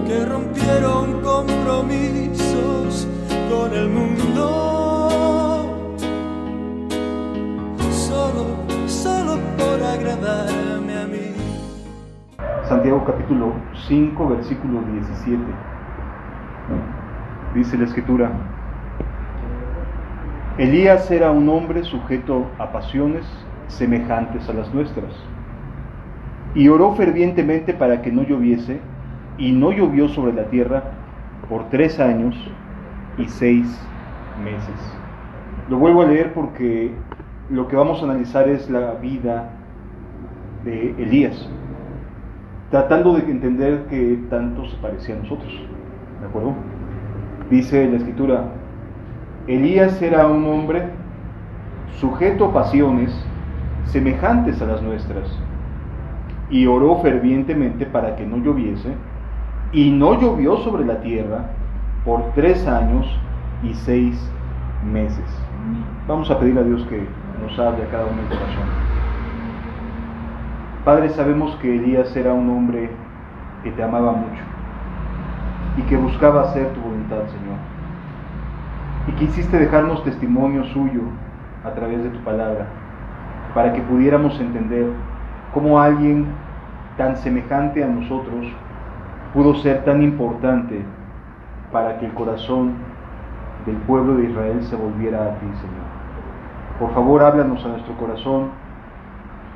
que rompieron compromisos con el mundo, solo por agradarme a mí. Santiago capítulo 5, versículo 17. Dice la Escritura: Elías era un hombre sujeto a pasiones semejantes a las nuestras, y oró fervientemente para que no lloviese, y no llovió sobre la tierra por 3 años y 6 meses. Lo vuelvo a leer porque lo que vamos a analizar es la vida de Elías, tratando de entender que tanto se parecía a nosotros, ¿de acuerdo? Dice la Escritura: Elías era un hombre sujeto a pasiones semejantes a las nuestras, y oró fervientemente para que no lloviese, y no llovió sobre la tierra por 3 años y 6 meses. Vamos a pedir a Dios que nos hable a cada uno en el corazón. Padre, sabemos que Elías era un hombre que te amaba mucho y que buscaba hacer tu voluntad, Señor, y quisiste dejarnos testimonio suyo a través de tu palabra, para que pudiéramos entender cómo alguien tan semejante a nosotros pudo ser tan importante para que el corazón del pueblo de Israel se volviera a ti, Señor. Por favor, háblanos a nuestro corazón,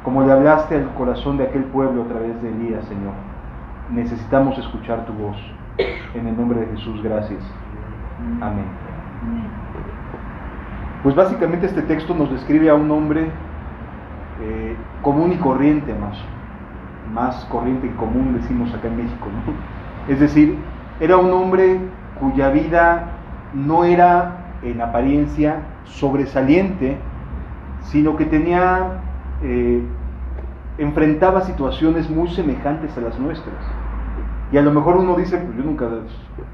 como le hablaste al corazón de aquel pueblo a través de Elías, Señor. Necesitamos escuchar tu voz. En el nombre de Jesús, gracias. Amén. Pues básicamente este texto nos describe a un hombre común y corriente, más corriente y común, decimos acá en México, ¿no? Es decir, era un hombre cuya vida no era en apariencia sobresaliente, sino que enfrentaba situaciones muy semejantes a las nuestras. Y a lo mejor uno dice, pues yo nunca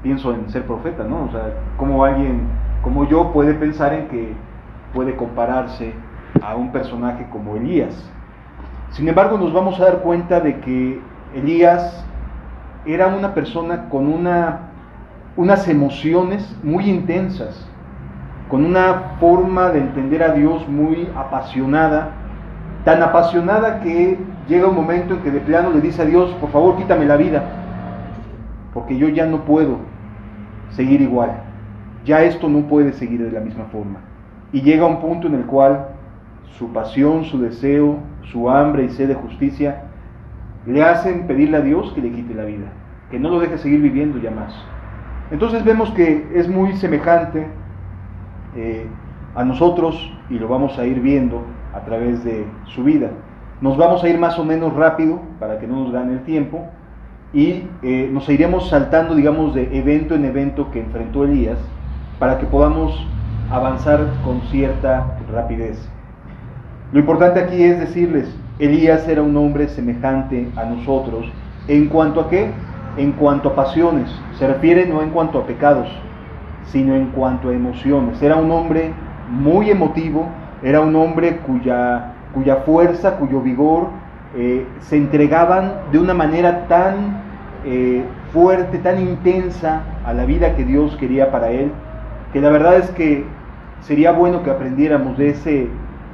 pienso en ser profeta, ¿no? O sea, ¿cómo alguien como yo puede pensar en que puede compararse a un personaje como Elías? Sin embargo, nos vamos a dar cuenta de que Elías era una persona con unas emociones muy intensas, con una forma de entender a Dios muy apasionada, tan apasionada que llega un momento en que de plano le dice a Dios: por favor, quítame la vida, porque yo ya no puedo seguir igual, ya esto no puede seguir de la misma forma. Y llega un punto en el cual su pasión, su deseo, su hambre y sed de justicia le hacen pedirle a Dios que le quite la vida, que no lo deje seguir viviendo ya más. Entonces vemos que es muy semejante a nosotros, y lo vamos a ir viendo a través de su vida. Nos vamos a ir más o menos rápido para que no nos gane el tiempo, y nos iremos saltando, digamos, de evento en evento que enfrentó Elías, para que podamos avanzar con cierta rapidez. Lo importante aquí es decirles: Elías era un hombre semejante a nosotros. ¿En cuanto a qué? En cuanto a pasiones. Se refiere no en cuanto a pecados, sino en cuanto a emociones. Era un hombre muy emotivo, era un hombre cuya fuerza, cuyo vigor se entregaban de una manera tan fuerte, tan intensa a la vida que Dios quería para él, que la verdad es que sería bueno que aprendiéramos de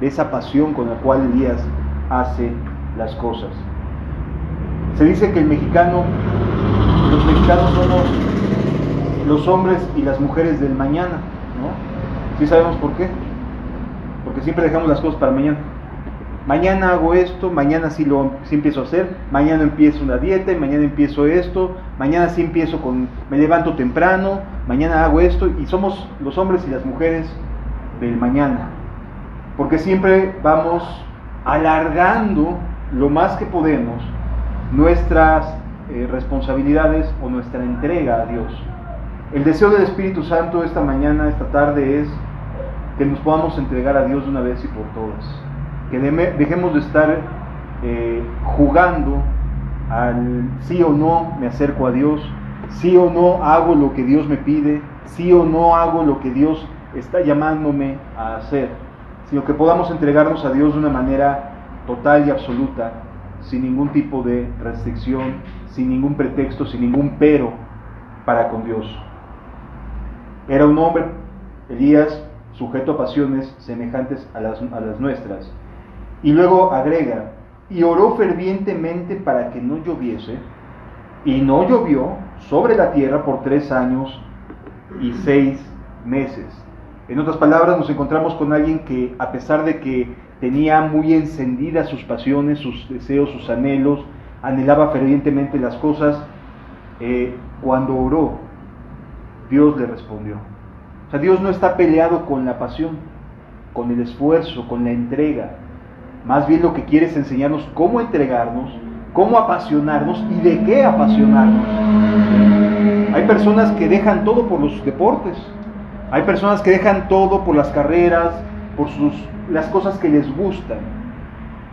esa pasión con la cual Elías hace las cosas. Se dice que los mexicanos somos los hombres y las mujeres del mañana, ¿no? ¿Sí sabemos por qué? Porque siempre dejamos las cosas para mañana. Mañana hago esto, mañana sí empiezo a hacer, mañana empiezo una dieta, y mañana empiezo esto, mañana sí me levanto temprano, mañana hago esto, y somos los hombres y las mujeres del mañana. Porque siempre vamos alargando lo más que podemos nuestras responsabilidades o nuestra entrega a Dios. El deseo del Espíritu Santo esta mañana, esta tarde, es que nos podamos entregar a Dios de una vez y por todas. Que dejemos de estar jugando al sí o no me acerco a Dios, sí o no hago lo que Dios me pide, sí o no hago lo que Dios está llamándome a hacer, sino que podamos entregarnos a Dios de una manera total y absoluta, sin ningún tipo de restricción, sin ningún pretexto, sin ningún pero para con Dios. Era un hombre, Elías, sujeto a pasiones semejantes a las nuestras. Y luego agrega, y oró fervientemente para que no lloviese, y no llovió sobre la tierra por 3 años y 6 meses. En otras palabras, nos encontramos con alguien que, a pesar de que tenía muy encendidas sus pasiones, sus deseos, sus anhelos, anhelaba fervientemente las cosas, cuando oró, Dios le respondió. O sea, Dios no está peleado con la pasión, con el esfuerzo, con la entrega. Más bien lo que quiere es enseñarnos cómo entregarnos, cómo apasionarnos y de qué apasionarnos. Hay personas que dejan todo por los deportes, hay personas que dejan todo por las carreras, por las cosas que les gustan.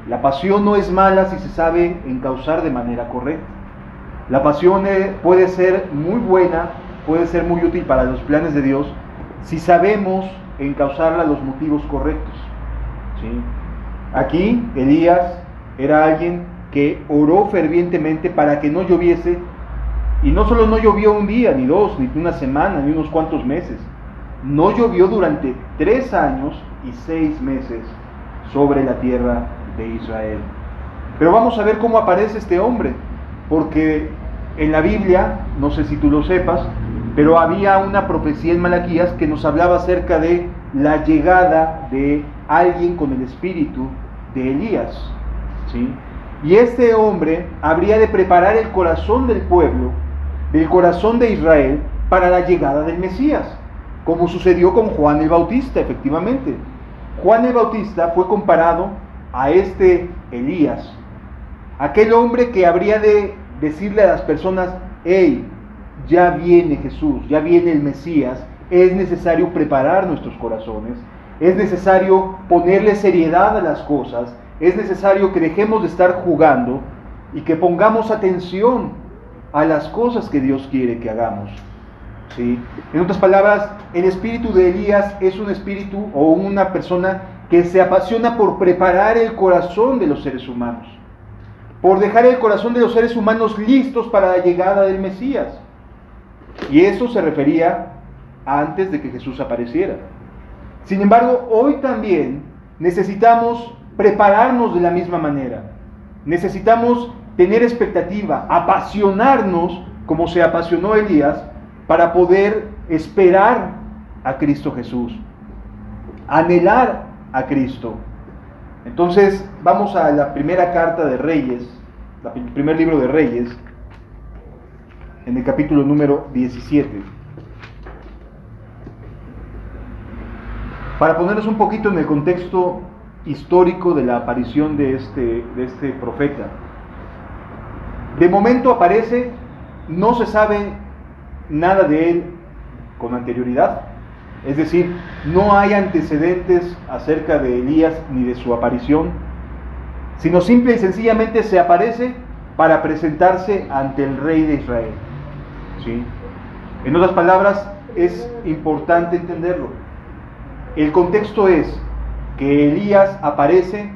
La pasión no es mala si se sabe encauzar de manera correcta. La pasión puede ser muy buena, puede ser muy útil para los planes de Dios si sabemos encauzarla a los motivos correctos. ¿Sí? Aquí Elías era alguien que oró fervientemente para que no lloviese, y no solo no llovió un día, ni 2, ni una semana, ni unos cuantos meses. No llovió durante 3 años y 6 meses sobre la tierra de Israel. Pero vamos a ver cómo aparece este hombre, porque en la Biblia, no sé si tú lo sepas, pero había una profecía en Malaquías que nos hablaba acerca de la llegada de alguien con el espíritu de Elías, ¿sí? Y este hombre habría de preparar el corazón del pueblo, del corazón de Israel, para la llegada del Mesías, como sucedió con Juan el Bautista, efectivamente. Juan el Bautista fue comparado a este Elías, aquel hombre que habría de decirle a las personas: hey, ya viene Jesús, ya viene el Mesías, es necesario preparar nuestros corazones, es necesario ponerle seriedad a las cosas, es necesario que dejemos de estar jugando y que pongamos atención a las cosas que Dios quiere que hagamos. ¿Sí? En otras palabras, el espíritu de Elías es un espíritu o una persona que se apasiona por preparar el corazón de los seres humanos, por dejar el corazón de los seres humanos listos para la llegada del Mesías. Y eso se refería antes de que Jesús apareciera. Sin embargo, hoy también necesitamos prepararnos de la misma manera. Necesitamos tener expectativa, apasionarnos como se apasionó Elías, para poder esperar a Cristo Jesús, anhelar a Cristo. Entonces vamos a la primera carta de Reyes, el primer libro de Reyes, en el capítulo número 17. Para ponernos un poquito en el contexto histórico de la aparición de este profeta. De momento aparece, no se sabe nada de él con anterioridad, es decir, no hay antecedentes acerca de Elías ni de su aparición, sino simple y sencillamente se aparece para presentarse ante el rey de Israel. ¿Sí? En otras palabras, es importante entenderlo. El contexto es que Elías aparece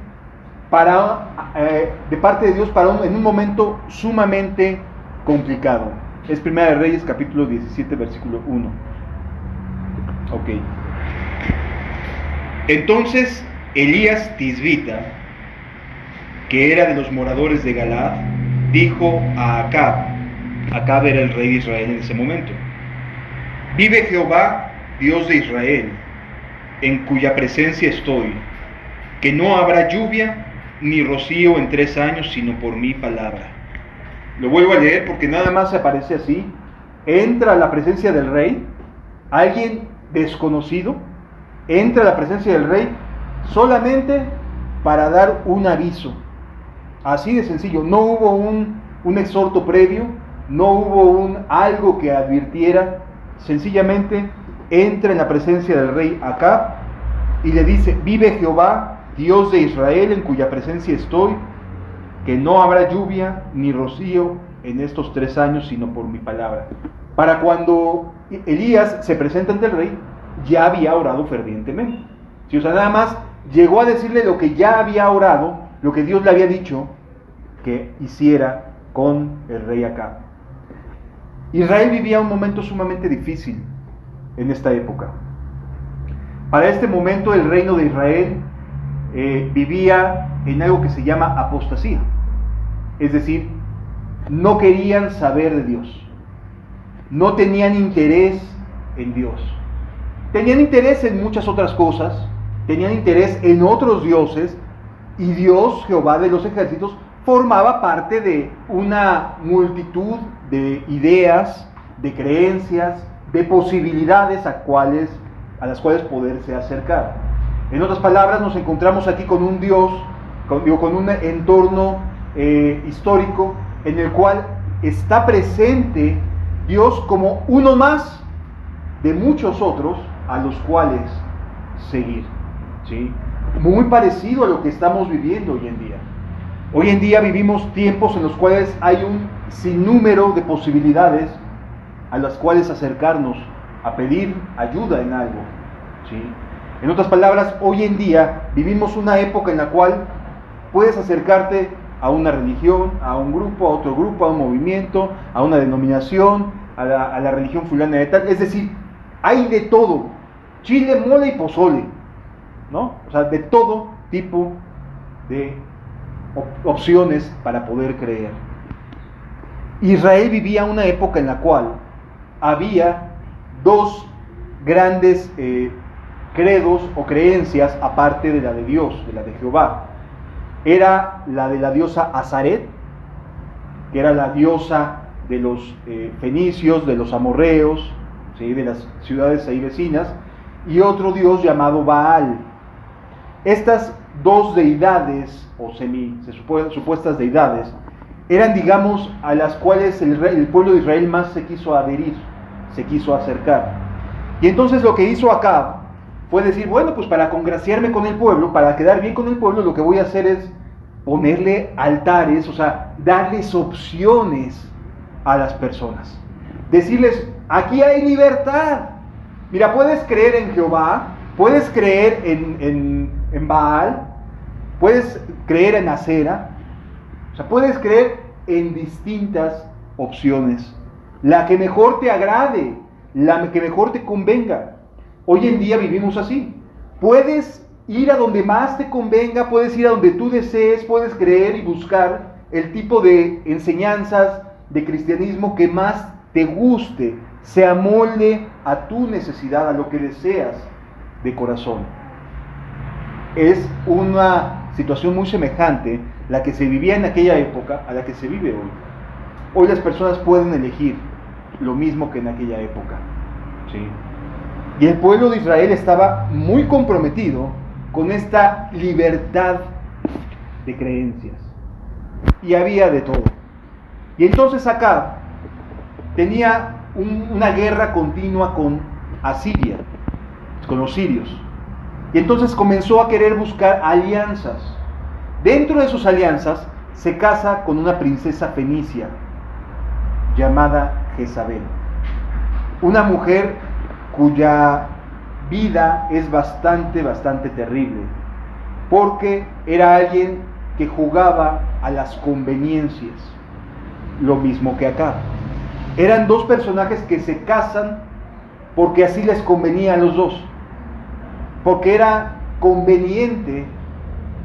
de parte de Dios en un momento sumamente complicado. Es Primera de Reyes, capítulo 17, versículo 1. Ok. Entonces Elías Tisbita, que era de los moradores de Galaad, dijo a Acab era el rey de Israel en ese momento: vive Jehová, Dios de Israel, en cuya presencia estoy, que no habrá lluvia ni rocío en 3 años, sino por mi palabra. Lo vuelvo a leer porque nada más se aparece así. Entra a la presencia del rey, alguien desconocido, entra a la presencia del rey solamente para dar un aviso. Así de sencillo. No hubo un exhorto previo, no hubo algo que advirtiera. Sencillamente entra en la presencia del rey Acab y le dice: vive Jehová, Dios de Israel, en cuya presencia estoy, que no habrá lluvia ni rocío en estos 3 años, sino por mi palabra. Para cuando Elías se presenta ante el rey, ya había orado fervientemente. ¿Sí? O sea, nada más llegó a decirle lo que ya había orado, lo que Dios le había dicho que hiciera con el rey Acab. Israel vivía un momento sumamente difícil en esta época. Para este momento el reino de Israel vivía en algo que se llama apostasía. Es decir, no querían saber de Dios. No tenían interés en Dios. Tenían interés en muchas otras cosas. Tenían interés en otros dioses. Y Dios, Jehová de los ejércitos, formaba parte de una multitud de ideas, de creencias, de posibilidades a las cuales poderse acercar. En otras palabras, nos encontramos aquí con un Dios, con un entorno histórico en el cual está presente Dios como uno más de muchos otros a los cuales seguir, ¿sí? Muy parecido a lo que estamos viviendo hoy en día. Hoy en día vivimos tiempos en los cuales hay un sinnúmero de posibilidades a las cuales acercarnos a pedir ayuda en algo, ¿sí? En otras palabras, hoy en día vivimos una época en la cual puedes acercarte a una religión, a un grupo, a otro grupo, a un movimiento, a una denominación, a la religión fulana de tal. Es decir, hay de todo, chile, mole y pozole, ¿no? O sea, de todo tipo de opciones para poder creer. Israel vivía una época en la cual había dos grandes credos o creencias aparte de la de Dios, de la de Jehová. Era la de la diosa Azaret, que era la diosa de los fenicios, de los amorreos, ¿sí?, de las ciudades ahí vecinas, y otro dios llamado Baal. Estas dos deidades, o supuestas deidades, eran, digamos, a las cuales el pueblo de Israel más se quiso adherir, se quiso acercar. Y entonces lo que hizo Acab fue decir, bueno, pues para congraciarme con el pueblo, para quedar bien con el pueblo, lo que voy a hacer es ponerle altares, o sea, darles opciones a las personas. Decirles, aquí hay libertad. Mira, puedes creer en Jehová, puedes creer en Baal, puedes creer en Acera, o sea, puedes creer en distintas opciones. La que mejor te agrade, la que mejor te convenga. Hoy en día vivimos así. Puedes ir a donde más te convenga, puedes ir a donde tú desees, puedes creer y buscar el tipo de enseñanzas de cristianismo que más te guste, se amolde a tu necesidad, a lo que deseas de corazón. Es una situación muy semejante la que se vivía en aquella época a la que se vive hoy. Hoy las personas pueden elegir lo mismo que en aquella época, ¿sí? Y el pueblo de Israel estaba muy comprometido con esta libertad de creencias. Y había de todo. Y entonces acá tenía una guerra continua con Asiria, con los sirios. Y entonces comenzó a querer buscar alianzas. Dentro de sus alianzas se casa con una princesa fenicia llamada Jezabel. Una mujer cuya vida es bastante terrible, porque era alguien que jugaba a las conveniencias, lo mismo que acá. Eran dos personajes que se casan porque así les convenía a los dos, porque era conveniente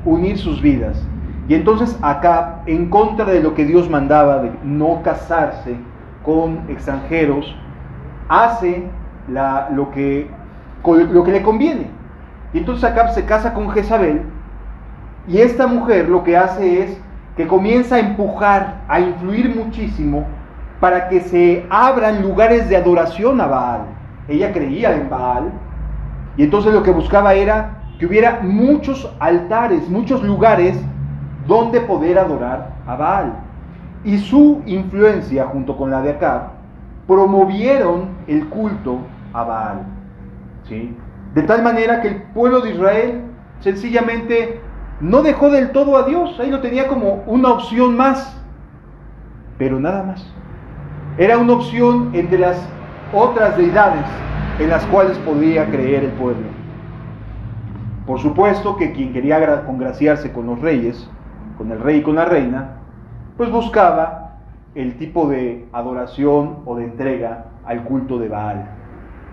unir sus vidas. Y entonces acá, en contra de lo que Dios mandaba de no casarse con extranjeros, hace lo que le conviene. Y entonces Acab se casa con Jezabel, y esta mujer lo que hace es que comienza a empujar, a influir muchísimo para que se abran lugares de adoración a Baal. Ella creía en Baal, y entonces lo que buscaba era que hubiera muchos altares, muchos lugares donde poder adorar a Baal. Y su influencia, junto con la de Acab, promovieron el culto a Baal, ¿sí? De tal manera que el pueblo de Israel sencillamente no dejó del todo a Dios. Ahí lo tenía como una opción más, pero nada más. Era una opción entre las otras deidades en las cuales podía creer el pueblo. Por supuesto que quien quería congraciarse con los reyes, con el rey y con la reina, pues buscaba el tipo de adoración o de entrega al culto de Baal,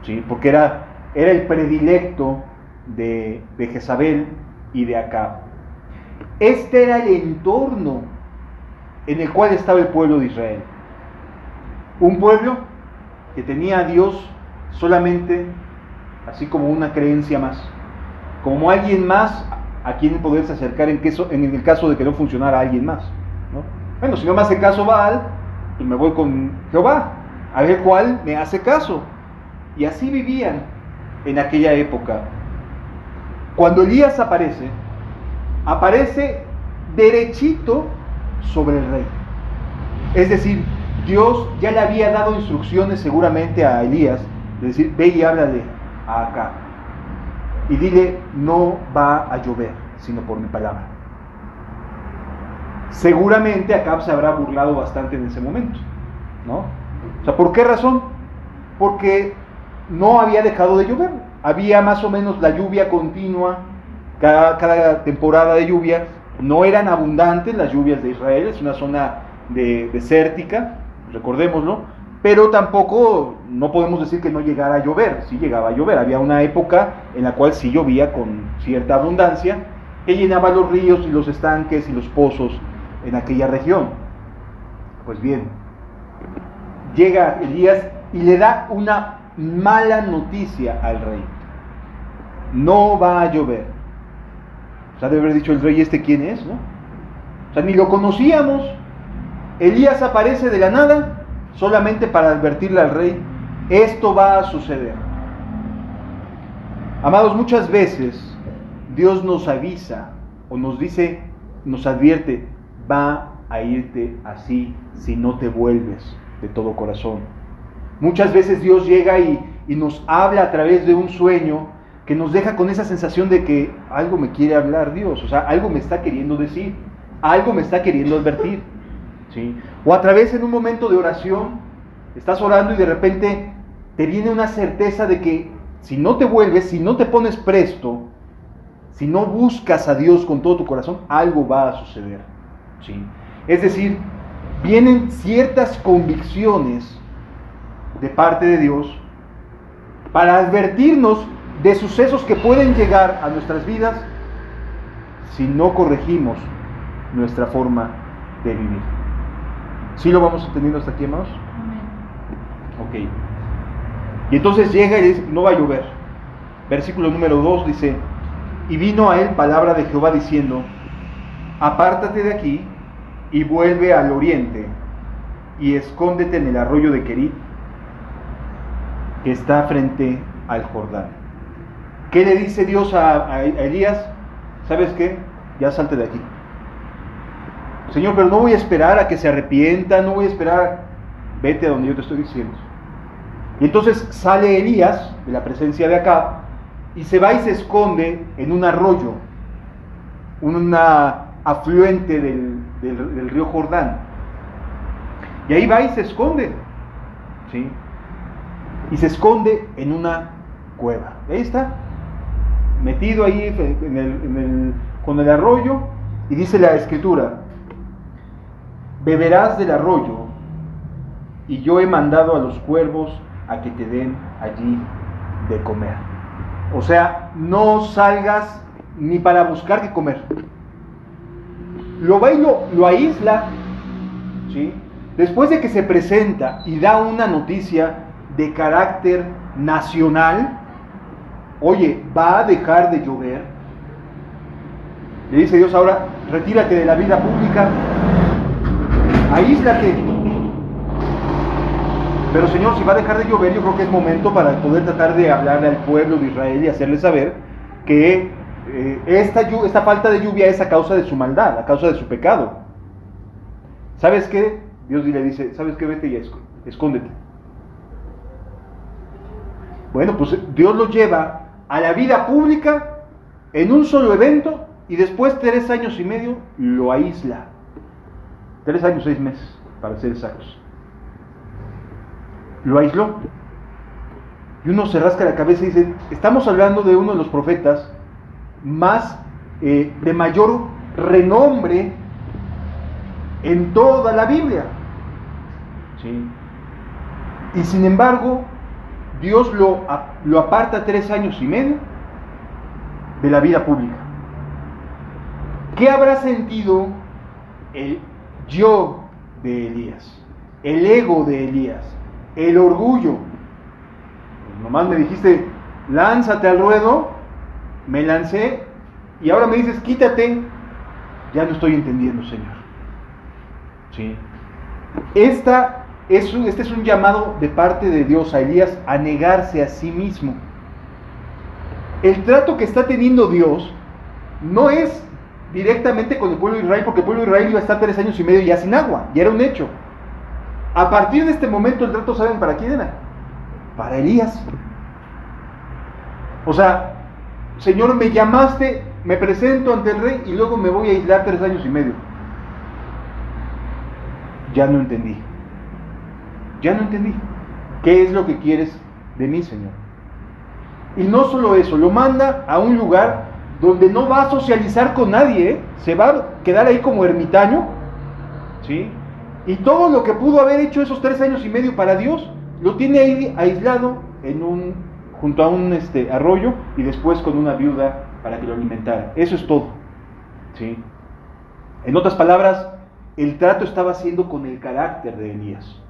¿sí? Porque era el predilecto de Jezabel y de Acab. Este era el entorno en el cual estaba el pueblo de Israel. Un pueblo que tenía a Dios solamente así como una creencia más, como alguien más a quien poderse acercar en el caso de que no funcionara alguien más, ¿no? Bueno, si no me hace caso Baal, pues me voy con Jehová, a ver cuál me hace caso. Y así vivían en aquella época. Cuando Elías aparece derechito sobre el rey. Es decir, Dios ya le había dado instrucciones seguramente a Elías, de decir, ve y háblale a Acab y dile, no va a llover, sino por mi palabra. Seguramente Acab se habrá burlado bastante en ese momento, ¿no? O sea, ¿por qué razón? Porque no había dejado de llover. Había más o menos la lluvia continua, cada temporada de lluvia. No eran abundantes las lluvias de Israel, es una zona desértica, recordémoslo, pero tampoco no podemos decir que no llegara a llover. Sí llegaba a llover, había una época en la cual sí llovía con cierta abundancia, que llenaba los ríos y los estanques y los pozos en aquella región. Pues bien, llega Elías y le da una mala noticia al rey. No va a llover. O sea, debe haber dicho el rey, ¿este quién es? ¿No? O sea, ni lo conocíamos. Elías aparece de la nada solamente para advertirle al rey, esto va a suceder. Amados, muchas veces Dios nos avisa o nos dice, nos advierte, va a irte así si no te vuelves de todo corazón. Muchas veces Dios llega y nos habla a través de un sueño que nos deja con esa sensación de que algo me quiere hablar Dios, o sea, algo me está queriendo decir, algo me está queriendo advertir, ¿sí? O a través en un momento de oración, estás orando y de repente te viene una certeza de que si no te vuelves, si no te pones presto, si no buscas a Dios con todo tu corazón, algo va a suceder, ¿sí? Es decir, vienen ciertas convicciones de parte de Dios para advertirnos de sucesos que pueden llegar a nuestras vidas si no corregimos nuestra forma de vivir. ¿Sí lo vamos entendiendo hasta aquí, amados? Ok. Y entonces llega y le dice, no va a llover. Versículo número 2 dice, y vino a él palabra de Jehová diciendo, apártate de aquí y vuelve al oriente y escóndete en el arroyo de Querit, que está frente al Jordán. ¿Qué le dice Dios a Elías? ¿Sabes qué? Ya salte de aquí. Señor, pero no voy a esperar a que se arrepienta, no voy a esperar, vete a donde yo te estoy diciendo. Y entonces sale Elías de la presencia de Acab y se va y se esconde en un arroyo, una afluente del río Jordán. Y ahí va y se esconde, ¿sí? Y se esconde en una cueva. Ahí está, metido ahí con el arroyo, y dice la Escritura, beberás del arroyo, y yo he mandado a los cuervos a que te den allí de comer. O sea, no salgas ni para buscar qué comer. Lo va y lo aísla, ¿sí? Después de que se presenta y da una noticia de carácter nacional, oye, va a dejar de llover. Le dice Dios ahora, retírate de la vida pública, aíslate. Pero Señor, si va a dejar de llover, yo creo que es momento para poder tratar de hablarle al pueblo de Israel y hacerle saber que esta falta de lluvia es a causa de su maldad, a causa de su pecado. ¿Sabes qué? Dios le dice, ¿sabes qué? Vete y escóndete. Bueno, pues Dios lo lleva a la vida pública en un solo evento y después 3 años y medio lo aísla. 3 años 6 meses, para ser exactos. Lo aisló. Y uno se rasca la cabeza y dice, estamos hablando de uno de los profetas más de mayor renombre en toda la Biblia. ¿sí? Y sin embargo, Dios lo aparta 3 años y medio de la vida pública. ¿Qué habrá sentido el yo de Elías? El ego de Elías, el orgullo. Pues nomás me dijiste, lánzate al ruedo, me lancé, y ahora me dices, quítate. Ya no estoy entendiendo, Señor. ¿Sí? Este es un llamado de parte de Dios a Elías a negarse a sí mismo. El trato que está teniendo Dios no es directamente con el pueblo de Israel, porque el pueblo de Israel iba a estar 3 años y medio ya sin agua, ya era un hecho. A partir de este momento el trato, ¿saben para quién era? Para Elías. O sea, Señor, me llamaste, me presento ante el rey y luego me voy a aislar 3 años y medio. Ya no entendí. Ya no entendí. ¿Qué es lo que quieres de mí, Señor? Y no solo eso, lo manda a un lugar donde no va a socializar con nadie, ¿eh? Se va a quedar ahí como ermitaño, ¿sí? Y todo lo que pudo haber hecho esos 3 años y medio para Dios, lo tiene ahí aislado junto a un arroyo, y después con una viuda para que lo alimentara. Eso es todo, ¿sí? En otras palabras, el trato estaba siendo con el carácter de Elías.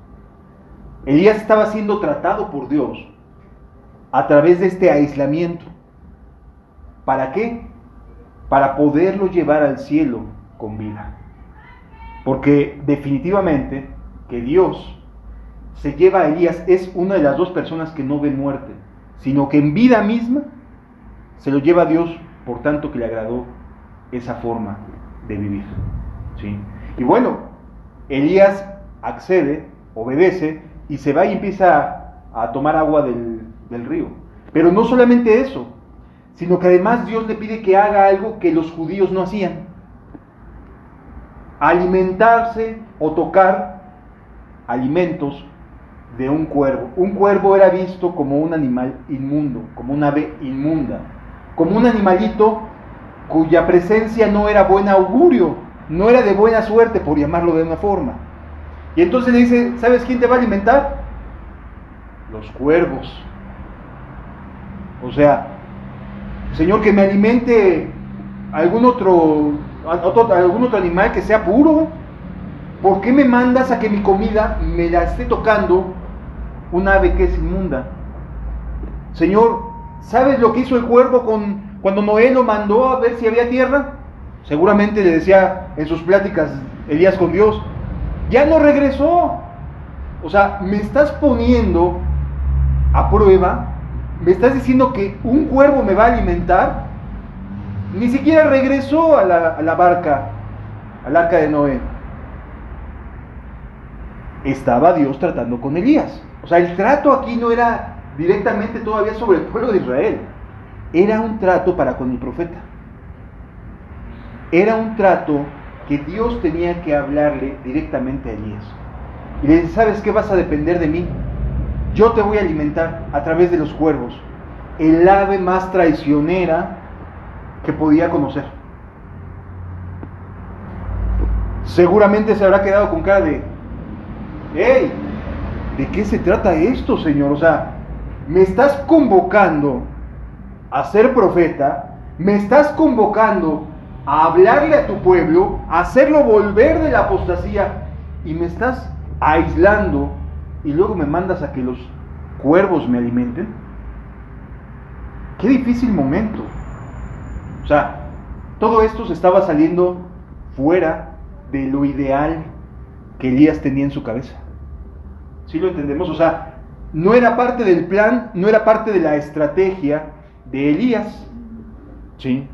Elías estaba siendo tratado por Dios a través de este aislamiento. ¿Para qué? Para poderlo llevar al cielo con vida. Porque definitivamente que Dios se lleva a Elías es una de las 2 personas que no ve muerte, sino que en vida misma se lo lleva a Dios, por tanto que le agradó esa forma de vivir, ¿sí? Y bueno, Elías accede, obedece, y se va y empieza a tomar agua del río. Pero no solamente eso, sino que además Dios le pide que haga algo que los judíos no hacían: alimentarse o tocar alimentos de un cuervo. Un cuervo era visto como un animal inmundo, como un ave inmunda, como un animalito cuya presencia no era buen augurio, no era de buena suerte, por llamarlo de una forma. Y entonces le dice, ¿sabes quién te va a alimentar? Los cuervos. O sea, Señor, que me alimente algún otro animal que sea puro. ¿Por qué me mandas a que mi comida me la esté tocando un ave que es inmunda? Señor, ¿sabes lo que hizo el cuervo cuando Noé lo mandó a ver si había tierra? Seguramente le decía en sus pláticas Elías con Dios, ya no regresó. O sea, me estás poniendo a prueba, me estás diciendo que un cuervo me va a alimentar. Ni siquiera regresó a la barca, al arca de Noé. Estaba Dios tratando con Elías. O sea, el trato aquí no era directamente todavía sobre el pueblo de Israel. Era un trato para con el profeta. Era un trato que Dios tenía que hablarle directamente a Elías. Y le dice, ¿sabes qué? Vas a depender de mí. Yo te voy a alimentar a través de los cuervos, el ave más traicionera que podía conocer. Seguramente se habrá quedado con cara de, ¡hey! ¿De qué se trata esto, Señor? O sea, me estás convocando a ser profeta, me estás convocando a hablarle a tu pueblo, a hacerlo volver de la apostasía, y me estás aislando, y luego me mandas a que los cuervos me alimenten. Qué difícil momento. O sea, todo esto se estaba saliendo fuera de lo ideal que Elías tenía en su cabeza. ¿Sí lo entendemos? O sea, no era parte del plan, no era parte de la estrategia de Elías. ¿Sí?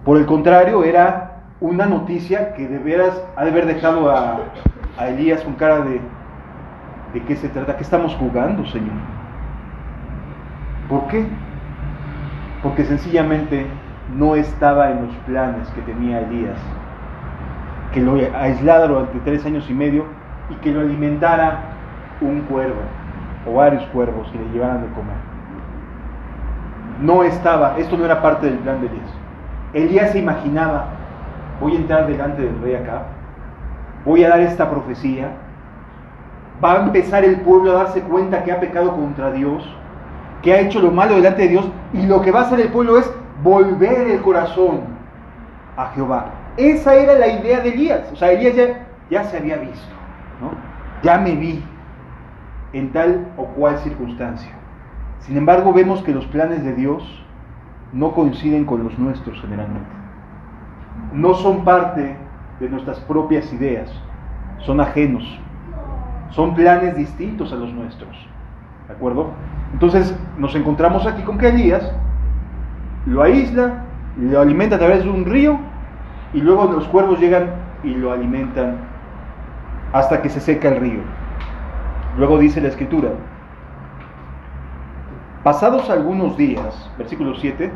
Por el contrario, era una noticia que de veras ha de haber dejado a Elías con cara de qué se trata, qué estamos jugando, Señor. ¿Por qué? Porque sencillamente no estaba en los planes que tenía Elías, que lo aislara durante 3 años y medio y que lo alimentara un cuervo o varios cuervos que le llevaran de comer. No estaba, esto no era parte del plan de Elías. Elías se imaginaba, voy a entrar delante del rey Acab, voy a dar esta profecía va a empezar el pueblo a darse cuenta que ha pecado contra Dios, que ha hecho lo malo delante de Dios, y lo que va a hacer el pueblo es volver el corazón a Jehová. Esa era la idea de Elías. O sea, Elías ya se había visto, ¿no? Ya me vi en tal o cual circunstancia. Sin embargo, vemos que los planes de Dios no coinciden con los nuestros generalmente. No son parte de nuestras propias ideas, son ajenos, son planes distintos a los nuestros, ¿de acuerdo? Entonces nos encontramos aquí con que Elías lo aísla, lo alimenta a través de un río, y luego los cuervos llegan y lo alimentan hasta que se seca el río. Luego dice la Escritura: pasados algunos días, versículo 7,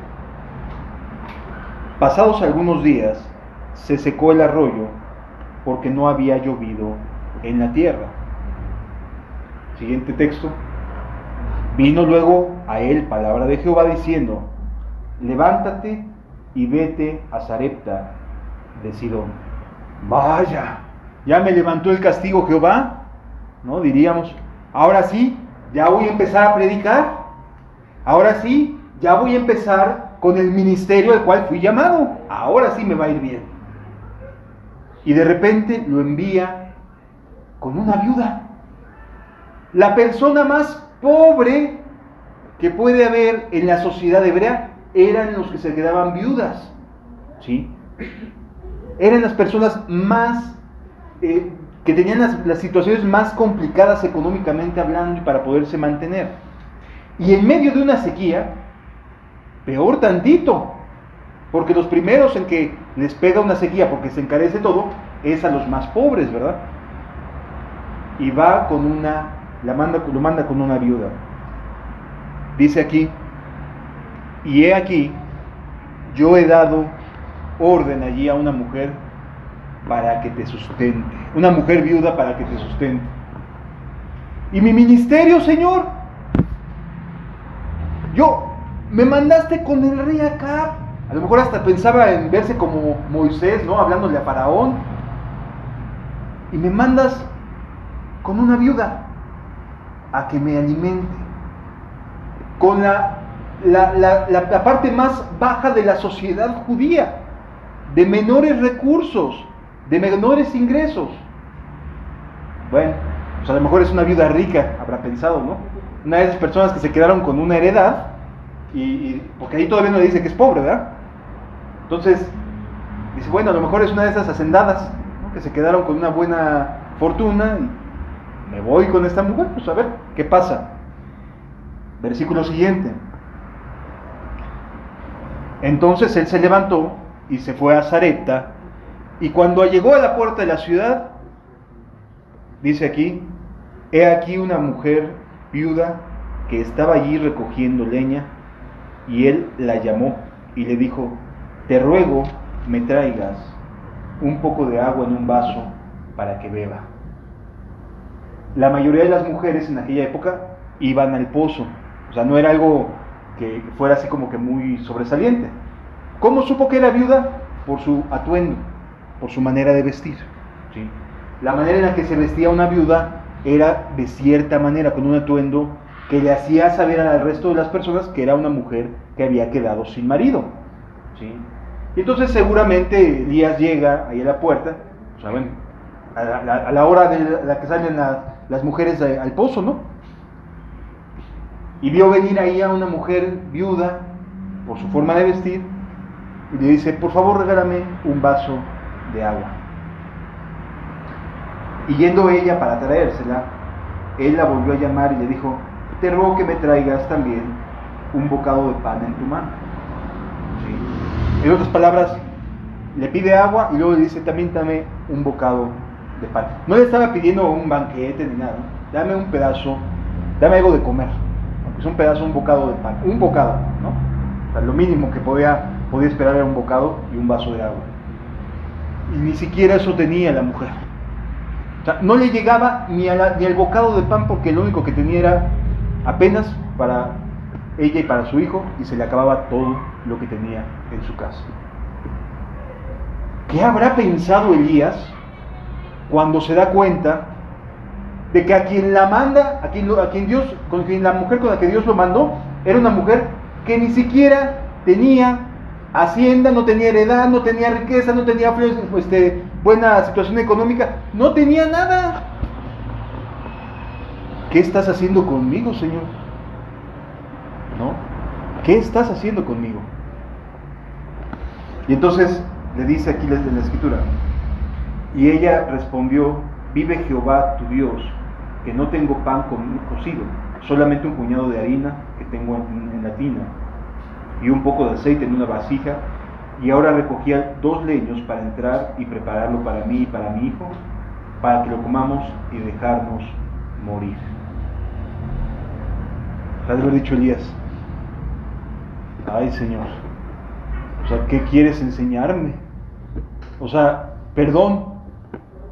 pasados algunos días se secó el arroyo porque no había llovido en la tierra. Siguiente texto: vino luego a él palabra de Jehová diciendo: levántate y vete a Sarepta de Sidón. Vaya, ya me levantó el castigo Jehová, ¿no? Diríamos, ahora sí, ya voy a empezar a predicar, ahora sí, ya voy a empezar con el ministerio al cual fui llamado, ahora sí me va a ir bien. Y de repente lo envía con una viuda, la persona más pobre que puede haber en la sociedad hebrea. Eran los que se quedaban viudas, ¿sí? Eran las personas más que tenían las situaciones más complicadas económicamente hablando y para poderse mantener. Y en medio de una sequía, peor tantito, porque los primeros en que les pega una sequía porque se encarece todo es a los más pobres, ¿verdad? Y va con lo manda con una viuda. Dice aquí: y he aquí, yo he dado orden allí a una mujer para que te sustente, una mujer viuda para que te sustente. Y mi ministerio, Señor, me mandaste con el rey Acab. A lo mejor hasta pensaba en verse como Moisés, ¿no? Hablándole a Faraón. Y me mandas con una viuda a que me alimente, con la parte más baja de la sociedad judía, de menores recursos, de menores ingresos. Bueno, pues a lo mejor es una viuda rica, habrá pensado, ¿no? Una de esas personas que se quedaron con una heredad, porque ahí todavía no le dice que es pobre, ¿verdad? Entonces, dice, bueno, a lo mejor es una de esas hacendadas, ¿no? Que se quedaron con una buena fortuna, y me voy con esta mujer, pues a ver, ¿qué pasa? Versículo siguiente: entonces él se levantó y se fue a Sarepta, y cuando llegó a la puerta de la ciudad, dice aquí: he aquí una mujer viuda que estaba allí recogiendo leña, y él la llamó y le dijo: te ruego me traigas un poco de agua en un vaso para que beba. La mayoría de las mujeres en aquella época iban al pozo, o sea, no era algo que fuera así como que muy sobresaliente. ¿Cómo supo que era viuda? Por su atuendo, por su manera de vestir, ¿sí? La manera en la que se vestía una viuda era de cierta manera, con un atuendo que le hacía saber al resto de las personas que era una mujer que había quedado sin marido, ¿sí? Y entonces seguramente Elías llega ahí a la puerta, o sea, bueno, a la hora de la que salen las mujeres al pozo, ¿no? Y vio venir ahí a una mujer viuda por su forma de vestir, y le dice: por favor regálame un vaso de agua. Y yendo ella para traérsela, él la volvió a llamar y le dijo: te ruego que me traigas también un bocado de pan en tu mano. ¿Sí? En otras palabras, le pide agua y luego le dice: también dame un bocado de pan. No le estaba pidiendo un banquete ni nada, dame un pedazo, dame algo de comer, aunque es un pedazo, un bocado de pan, un bocado, ¿no? O sea, lo mínimo que podía esperar era un bocado y un vaso de agua. Y ni siquiera eso tenía la mujer. O sea, no le llegaba ni al bocado de pan, porque lo único que tenía era apenas para ella y para su hijo, y se le acababa todo lo que tenía en su casa. ¿Qué habrá pensado Elías cuando se da cuenta de que a quien la manda, a quien Dios, con quien la mujer con la que Dios lo mandó, era una mujer que ni siquiera tenía hacienda, no tenía heredad, no tenía riqueza, no tenía buena situación económica, no tenía nada. ¿Qué estás haciendo conmigo, Señor? ¿No? ¿Qué estás haciendo conmigo? Y entonces le dice aquí en la escritura, y ella respondió: vive Jehová tu Dios, que no tengo pan cocido, solamente un puñado de harina que tengo en la tina, y un poco de aceite en una vasija, y ahora recogía 2 leños para entrar y prepararlo para mí y para mi hijo, para que lo comamos y dejarnos morir. Ha de haber dicho Elías: ay, Señor, o sea, ¿qué quieres enseñarme? O sea, perdón,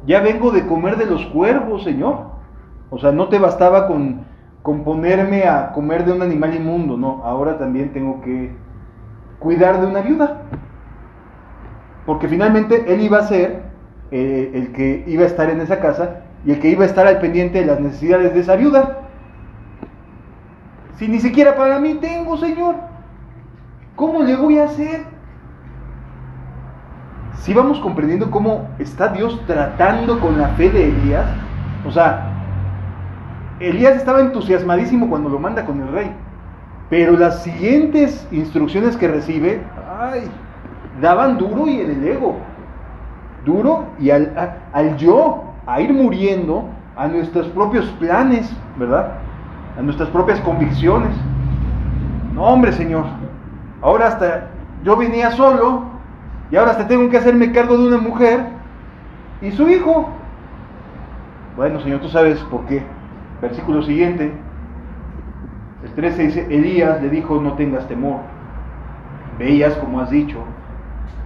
ya vengo de comer de los cuervos, Señor. O sea, no te bastaba con ponerme a comer de un animal inmundo, no, ahora también tengo que cuidar de una viuda. Porque finalmente él iba a ser el que iba a estar en esa casa y el que iba a estar al pendiente de las necesidades de esa viuda. Si ni siquiera para mí tengo, Señor, ¿cómo le voy a hacer? Si vamos comprendiendo cómo está Dios tratando con la fe de Elías. O sea, Elías estaba entusiasmadísimo cuando lo manda con el rey, pero las siguientes instrucciones que recibe, daban duro y en el ego, duro y al yo, a ir muriendo a nuestros propios planes, ¿verdad? A nuestras propias convicciones. No, hombre, Señor, ahora hasta yo venía solo y ahora hasta tengo que hacerme cargo de una mujer y su hijo. Bueno, Señor, tú sabes por qué. Versículo siguiente, el 13 dice: Elías le dijo: no tengas temor, veías como has dicho,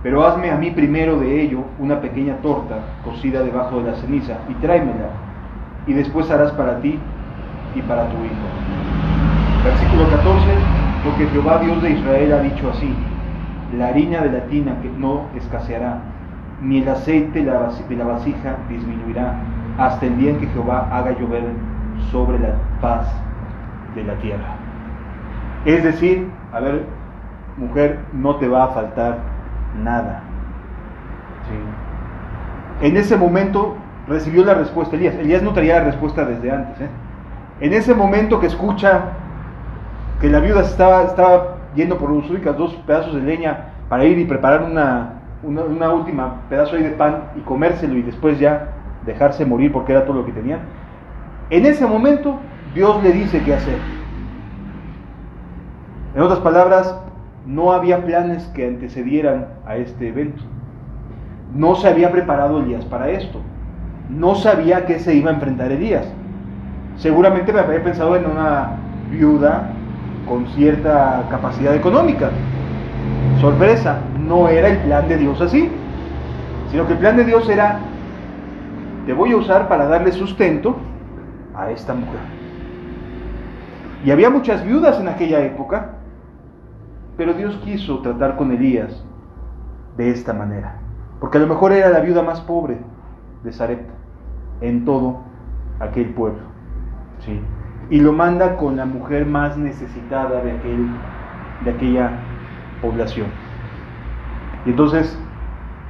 pero hazme a mí primero de ello una pequeña torta cocida debajo de la ceniza y tráemela, y después harás para ti y para tu hijo. Versículo 14, porque Jehová Dios de Israel ha dicho así: la harina de la tina que no escaseará, ni el aceite de la vasija disminuirá, hasta el día en que Jehová haga llover sobre la faz de la tierra. Es decir, a ver, mujer, no te va a faltar nada. ¿Sí? En ese momento recibió la respuesta Elías. Elías no traía la respuesta desde antes. En ese momento que escucha que la viuda estaba yendo por los únicos 2 pedazos de leña para ir y preparar una última pedazo ahí de pan y comérselo y después ya dejarse morir porque era todo lo que tenían. En ese momento Dios le dice qué hacer. En otras palabras, no había planes que antecedieran a este evento. No se había preparado Elías para esto. No sabía qué se iba a enfrentar Elías. Seguramente me había pensado en una viuda con cierta capacidad económica. Sorpresa, no era el plan de Dios así, sino que el plan de Dios era: te voy a usar para darle sustento a esta mujer. Y había muchas viudas en aquella época, pero Dios quiso tratar con Elías de esta manera, porque a lo mejor era la viuda más pobre de Sarepta en todo aquel pueblo, ¿sí? Y lo manda con la mujer más necesitada de aquella población. Y entonces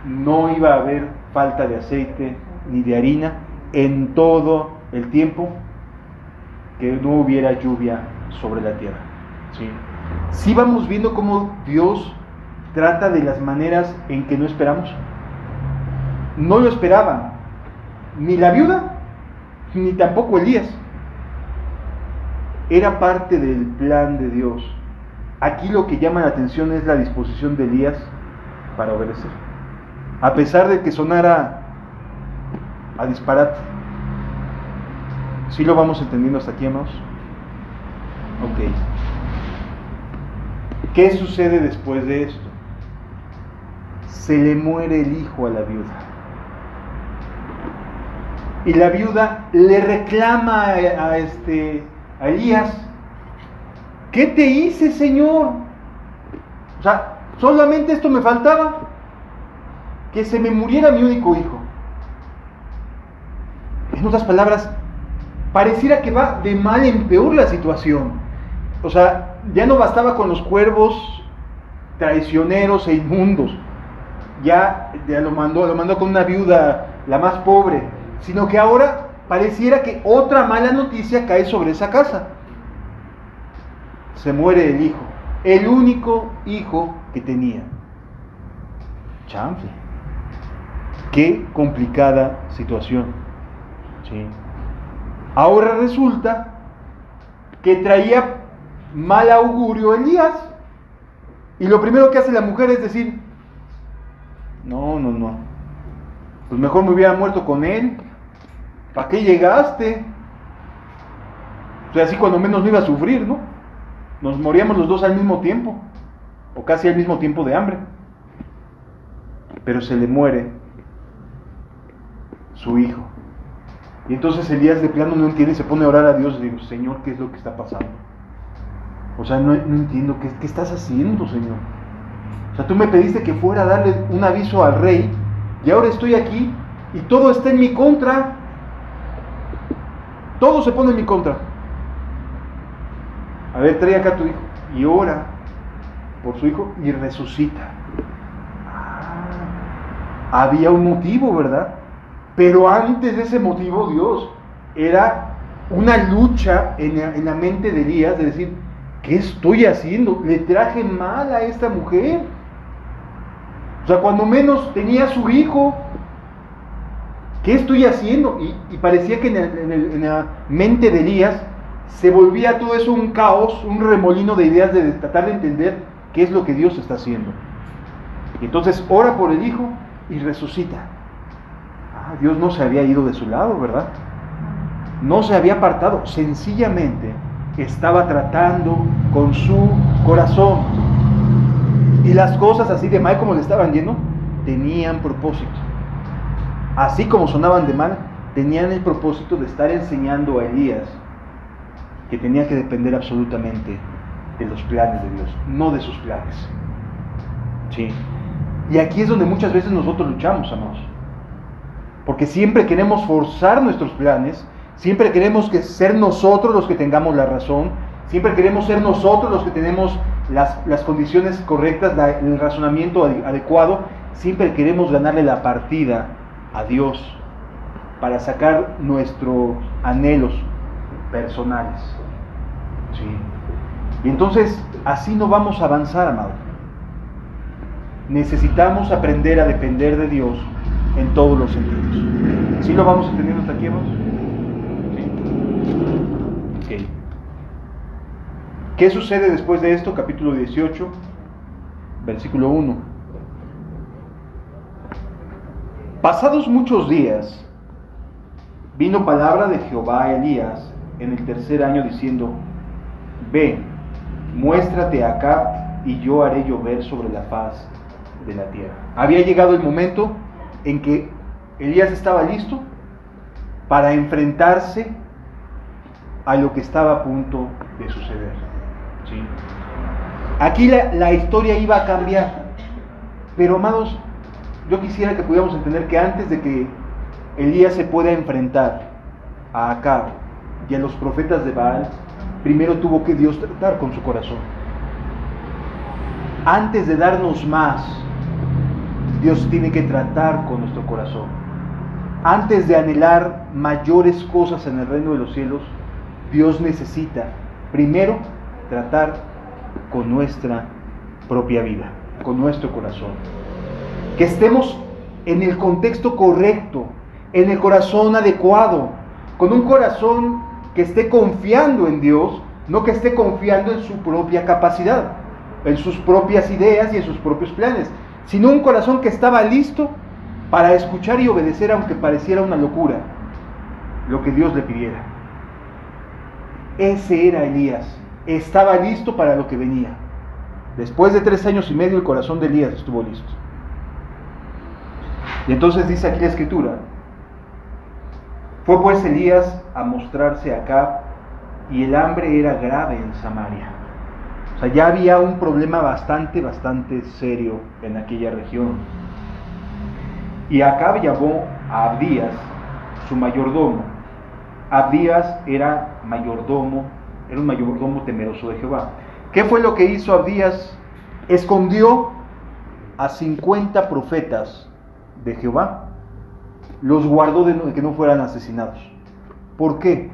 no iba a haber falta de aceite ni de harina en todo el tiempo que no hubiera lluvia sobre la tierra. ¿Sí? Sí vamos viendo cómo Dios trata de las maneras en que no esperamos. No lo esperaban ni la viuda ni tampoco Elías. Era parte del plan de Dios. Aquí lo que llama la atención es la disposición de Elías para obedecer, a pesar de que sonara a disparate. ¿Sí lo vamos entendiendo hasta aquí, amados? Ok. ¿Qué sucede después de esto? Se le muere el hijo a la viuda. Y la viuda le reclama a Elías: ¿qué te hice, Señor? O sea, solamente esto me faltaba, que se me muriera mi único hijo. En otras palabras, pareciera que va de mal en peor la situación. O sea, ya no bastaba con los cuervos traicioneros e inmundos, ya lo mandó con una viuda, la más pobre, sino que ahora pareciera que otra mala noticia cae sobre esa casa. Se muere el hijo, el único hijo que tenía. Chanfle. Qué complicada situación. ¿Sí? Ahora resulta que traía mal augurio Elías. Y lo primero que hace la mujer es decir, no, pues mejor me hubiera muerto con él. ¿Para qué llegaste? O sea, así cuando menos no iba a sufrir, ¿no? Nos moríamos los dos al mismo tiempo, o casi al mismo tiempo de hambre. Pero se le muere su hijo. Y entonces Elías de plano no entiende y se pone a orar a Dios y digo, Señor, ¿qué es lo que está pasando? O sea, no entiendo, ¿qué estás haciendo, Señor? O sea, tú me pediste que fuera a darle un aviso al rey, y ahora estoy aquí, y todo está en mi contra. Todo se pone en mi contra. A ver, trae acá a tu hijo, y ora por su hijo, y resucita. Había un motivo, ¿verdad? Pero antes de ese motivo, Dios, era una lucha en la mente de Elías, de decir, ¿qué estoy haciendo? Le traje mal a esta mujer. O sea, cuando menos tenía a su hijo. ¿Qué estoy haciendo? Y parecía que en la mente de Elías se volvía todo eso un caos, un remolino de ideas de tratar de entender qué es lo que Dios está haciendo. Y entonces ora por el hijo y resucita. Dios no se había ido de su lado, ¿verdad? No se había apartado, sencillamente estaba tratando con su corazón. Y las cosas así de mal como le estaban yendo, tenían propósito. Así como sonaban de mal, tenían el propósito de estar enseñando a Elías que tenía que depender absolutamente de los planes de Dios, no de sus planes. ¿Sí? Y aquí es donde muchas veces nosotros luchamos, amados. Porque siempre queremos forzar nuestros planes, siempre queremos ser nosotros los que tengamos la razón, siempre queremos ser nosotros los que tenemos las condiciones correctas, el razonamiento adecuado, siempre queremos ganarle la partida a Dios para sacar nuestros anhelos personales. ¿Sí? Y entonces así no vamos a avanzar, amado. Necesitamos aprender a depender de Dios en todos los sentidos. ¿Sí lo vamos entendiendo hasta aquí, hermanos? ¿Sí? Okay. ¿Qué sucede después de esto? Capítulo 18, versículo 1. Pasados muchos días, vino palabra de Jehová a Elías en el tercer año diciendo, ve, muéstrate acá y yo haré llover sobre la faz de la tierra. Había llegado el momento en que Elías estaba listo para enfrentarse a lo que estaba a punto de suceder. ¿Sí? Aquí la historia iba a cambiar, pero amados, yo quisiera que pudiéramos entender que antes de que Elías se pueda enfrentar a Acab y a los profetas de Baal, primero tuvo que Dios tratar con su corazón. Antes de darnos más, Dios tiene que tratar con nuestro corazón. Antes de anhelar mayores cosas en el reino de los cielos, Dios necesita primero tratar con nuestra propia vida, con nuestro corazón. Que estemos en el contexto correcto, en el corazón adecuado, con un corazón que esté confiando en Dios, no que esté confiando en su propia capacidad, en sus propias ideas y en sus propios planes, sino un corazón que estaba listo para escuchar y obedecer, aunque pareciera una locura, lo que Dios le pidiera. Ese era Elías, estaba listo para lo que venía. Después de 3 años y medio, el corazón de Elías estuvo listo. Y entonces dice aquí la escritura, fue pues Elías a mostrarse acá, y el hambre era grave en Samaria. O sea, ya había un problema bastante serio en aquella región. Y Acab llamó a Abdías, su mayordomo, Abdías era un mayordomo temeroso de Jehová. ¿Qué fue lo que hizo Abdías? Escondió a 50 profetas de Jehová. Los guardó de que no fueran asesinados. ¿Por qué?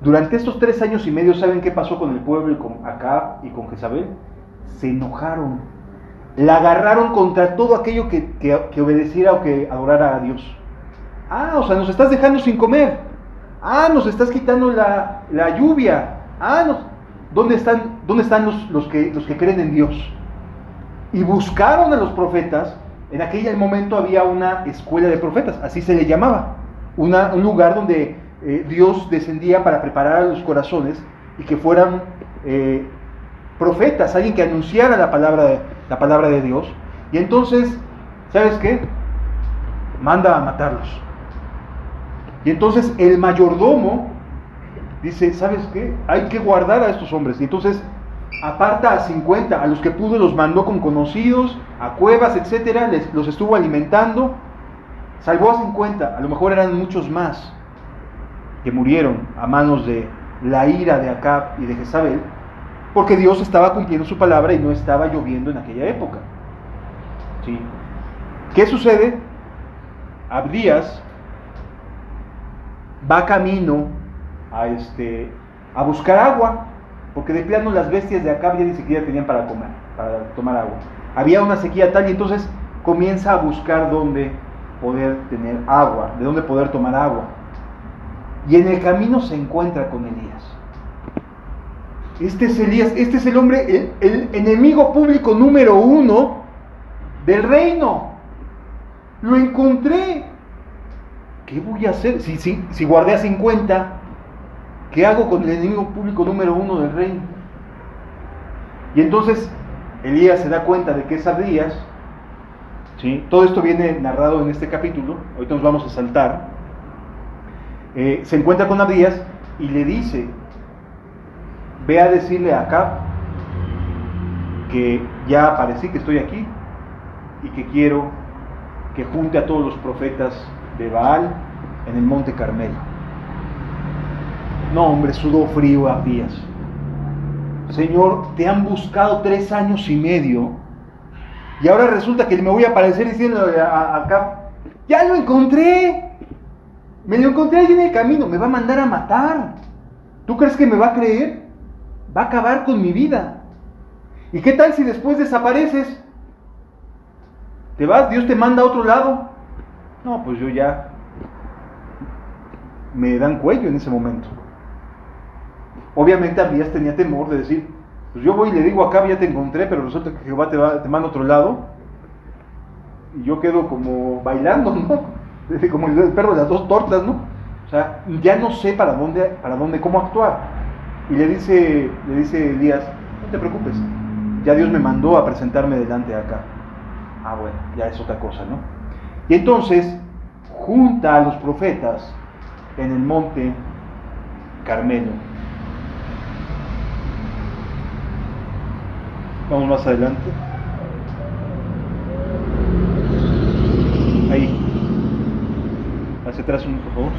Durante estos 3 años y medio, ¿saben qué pasó con el pueblo y con Acab y con Jezabel? Se enojaron. La agarraron contra todo aquello que obedeciera o que adorara a Dios. O sea, nos estás dejando sin comer. Nos estás quitando la lluvia. ¿Dónde están los que creen en Dios? Y buscaron a los profetas. En aquel momento había una escuela de profetas, así se le llamaba. Un lugar donde Dios descendía para preparar a los corazones y que fueran profetas, alguien que anunciara la palabra de Dios. Y entonces, ¿sabes qué? Manda a matarlos. Y entonces el mayordomo dice, ¿sabes qué? Hay que guardar a estos hombres. Y entonces aparta a 50, a los que pudo los mandó con conocidos, a cuevas, etcétera, los estuvo alimentando, salvó a 50, a lo mejor eran muchos más que murieron a manos de la ira de Acab y de Jezabel, porque Dios estaba cumpliendo su palabra y no estaba lloviendo en aquella época. ¿Sí? ¿Qué sucede? Abdías va camino a buscar agua, porque de plano las bestias de Acab ya ni siquiera tenían para tomar agua. Había una sequía tal y entonces comienza a buscar dónde poder tener agua, de dónde poder tomar agua. Y en el camino se encuentra con Elías. Este es Elías, este es el hombre, el enemigo público número 1 del reino. Lo encontré. ¿Qué voy a hacer? Si guardé a 50, ¿qué hago con el enemigo público número 1 del reino? Y entonces Elías se da cuenta de que es Abdías. ¿Sí? Todo esto viene narrado en este capítulo. Ahorita nos vamos a saltar. Se encuentra con Abdías y le dice: ve a decirle a Acab que ya aparecí, que estoy aquí y que quiero que junte a todos los profetas de Baal en el monte Carmelo. No, hombre, sudó frío Abdías. Señor, te han buscado 3 años y medio y ahora resulta que me voy a aparecer diciendo a Acab: ya lo encontré, me lo encontré allí en el camino, me va a mandar a matar. ¿Tú crees que me va a creer? Va a acabar con mi vida. ¿Y qué tal si después desapareces? ¿Te vas? ¿Dios te manda a otro lado? No, pues yo ya me dan cuello en ese momento. Obviamente Abdías tenía temor de decir: pues yo voy y le digo a Acab, ya te encontré, pero resulta que Jehová te manda a otro lado y yo quedo como bailando, ¿no? Como el perro de las 2 tortas, ¿no? O sea, ya no sé para dónde, cómo actuar. Y le dice Elías: no te preocupes, ya Dios me mandó a presentarme delante de Acab. Bueno, ya es otra cosa, ¿no? Y entonces junta a los profetas en el monte Carmelo. Vamos más adelante. Ahí. Hacia atrás por favor.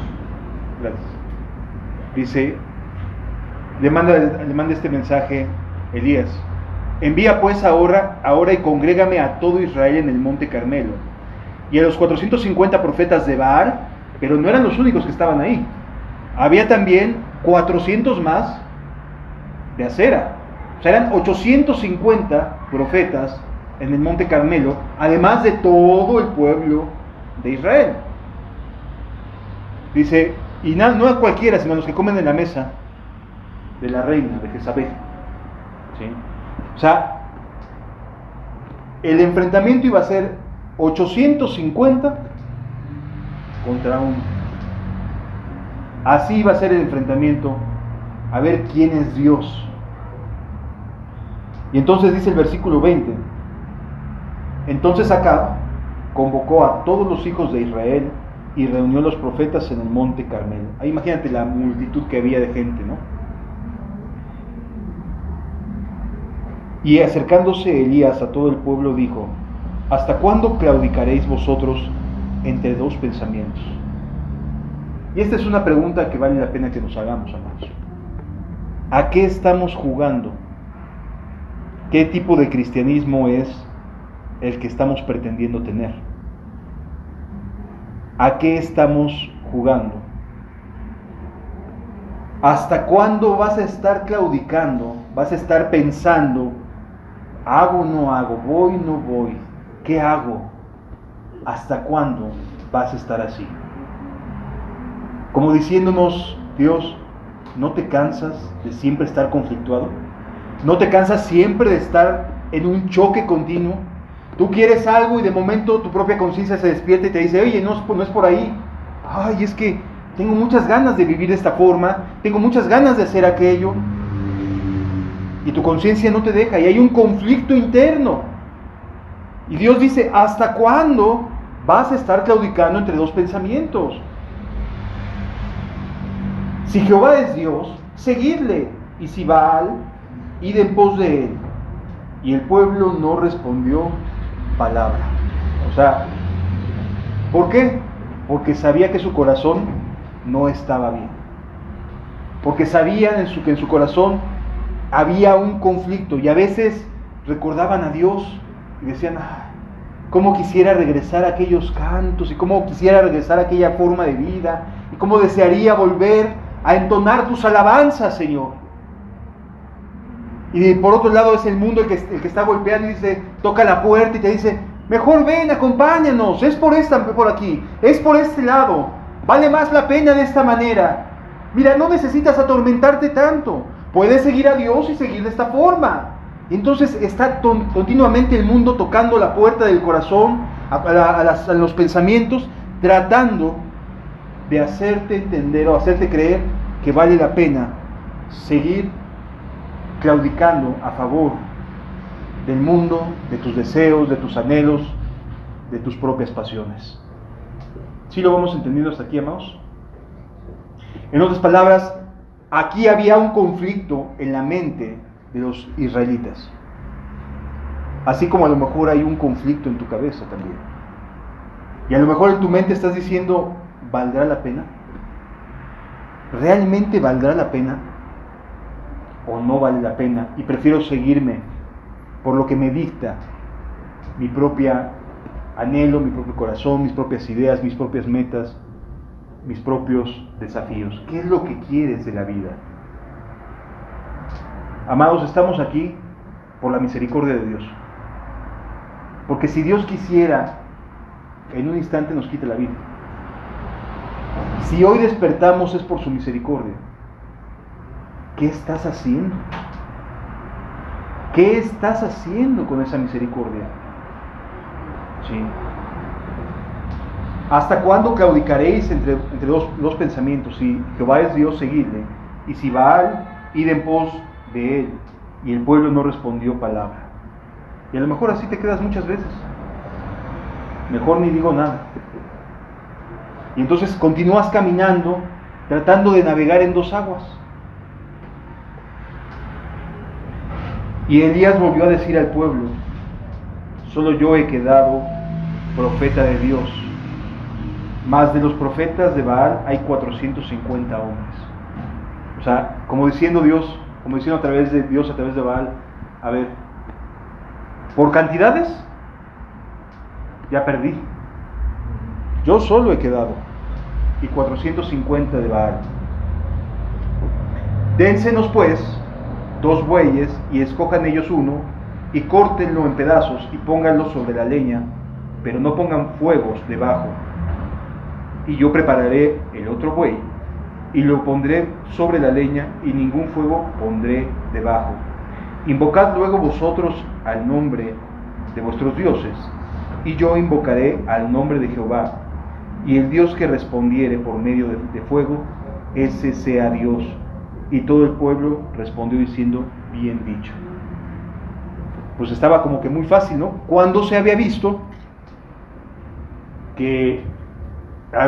Gracias. Dice, le manda este mensaje Elías: envía pues ahora y congrégame a todo Israel en el monte Carmelo, y a los 450 profetas de Baal, pero no eran los únicos que estaban ahí. Había también 400 más de Acera. O sea, eran 850 profetas en el monte Carmelo, además de todo el pueblo de Israel. Dice, y no a cualquiera, sino a los que comen en la mesa de la reina, de Jezabel. ¿Sí? O sea, el enfrentamiento iba a ser 850 contra 1. Así iba a ser el enfrentamiento, a ver quién es Dios. Y entonces dice el versículo 20: entonces Acab convocó a todos los hijos de Israel y reunió a los profetas en el monte Carmelo. Ahí imagínate la multitud que había de gente, ¿no? Y acercándose Elías a todo el pueblo dijo: ¿hasta cuándo claudicaréis vosotros entre 2 pensamientos? Y esta es una pregunta que vale la pena que nos hagamos, amados. ¿A qué estamos jugando? ¿Qué tipo de cristianismo es el que estamos pretendiendo tener? ¿A qué estamos jugando? ¿Hasta cuándo vas a estar claudicando? ¿Vas a estar pensando, hago o no hago, voy o no voy, qué hago? ¿Hasta cuándo vas a estar así? Como diciéndonos, Dios, ¿no te cansas de siempre estar conflictuado? ¿No te cansas siempre de estar en un choque continuo? Tú quieres algo y de momento tu propia conciencia se despierta y te dice, oye, no es por ahí. Ay, es que tengo muchas ganas de vivir de esta forma, tengo muchas ganas de hacer aquello. Y tu conciencia no te deja y hay un conflicto interno. Y Dios dice, ¿hasta cuándo vas a estar claudicando entre dos pensamientos? Si Jehová es Dios, seguidle, y si Baal, id en pos de él. Y el pueblo no respondió palabra. O sea, ¿por qué? Porque sabía que su corazón no estaba bien. Porque sabían que en su corazón había un conflicto, y a veces recordaban a Dios y decían, cómo quisiera regresar a aquellos cantos, y cómo quisiera regresar a aquella forma de vida, y cómo desearía volver a entonar tus alabanzas, Señor. Y por otro lado es el mundo el que está golpeando y dice, toca la puerta y te dice, mejor ven, acompáñanos, es por aquí, es por este lado, vale más la pena de esta manera. Mira, no necesitas atormentarte tanto, puedes seguir a Dios y seguir de esta forma. Y entonces está continuamente el mundo tocando la puerta del corazón, a los pensamientos, tratando de hacerte entender o hacerte creer que vale la pena seguir claudicando a favor del mundo, de tus deseos, de tus anhelos, de tus propias pasiones. ¿Sí lo vamos entendiendo hasta aquí, amados? En otras palabras, aquí había un conflicto en la mente de los israelitas. Así como a lo mejor hay un conflicto en tu cabeza también. Y a lo mejor en tu mente estás diciendo, ¿valdrá la pena? ¿Realmente valdrá la pena? ¿O no vale la pena? Y prefiero seguirme por lo que me dicta mi propia anhelo, mi propio corazón, mis propias ideas, mis propias metas, mis propios desafíos. ¿Qué es lo que quieres de la vida? Amados, estamos aquí por la misericordia de Dios. Porque si Dios quisiera, en un instante nos quita la vida. Si hoy despertamos es por su misericordia. ¿Qué estás haciendo? ¿Qué estás haciendo con esa misericordia? Sí. ¿Hasta cuándo claudicaréis entre dos pensamientos? Si Jehová es Dios, seguidle, y si Baal, id en pos de él. Y el pueblo no respondió palabra. Y a lo mejor así te quedas muchas veces. Mejor ni digo nada. Y entonces continúas caminando, tratando de navegar en dos aguas. Y Elías volvió a decir al pueblo, solo yo he quedado profeta de Dios, mas de los profetas de Baal hay 450 hombres. O sea, como diciendo a través de Dios, a través de Baal, a ver, por cantidades, ya perdí. Yo solo he quedado, y 450 de Baal. Dénsenos pues 2 bueyes, y escojan ellos uno, y córtenlo en pedazos, y pónganlo sobre la leña, pero no pongan fuegos debajo. Y yo prepararé el otro buey, y lo pondré sobre la leña, y ningún fuego pondré debajo. Invocad luego vosotros al nombre de vuestros dioses, y yo invocaré al nombre de Jehová, y el Dios que respondiere por medio de fuego, ese sea Dios. Y todo el pueblo respondió diciendo, bien dicho. Pues estaba como que muy fácil, ¿no? ¿Cuándo se había visto que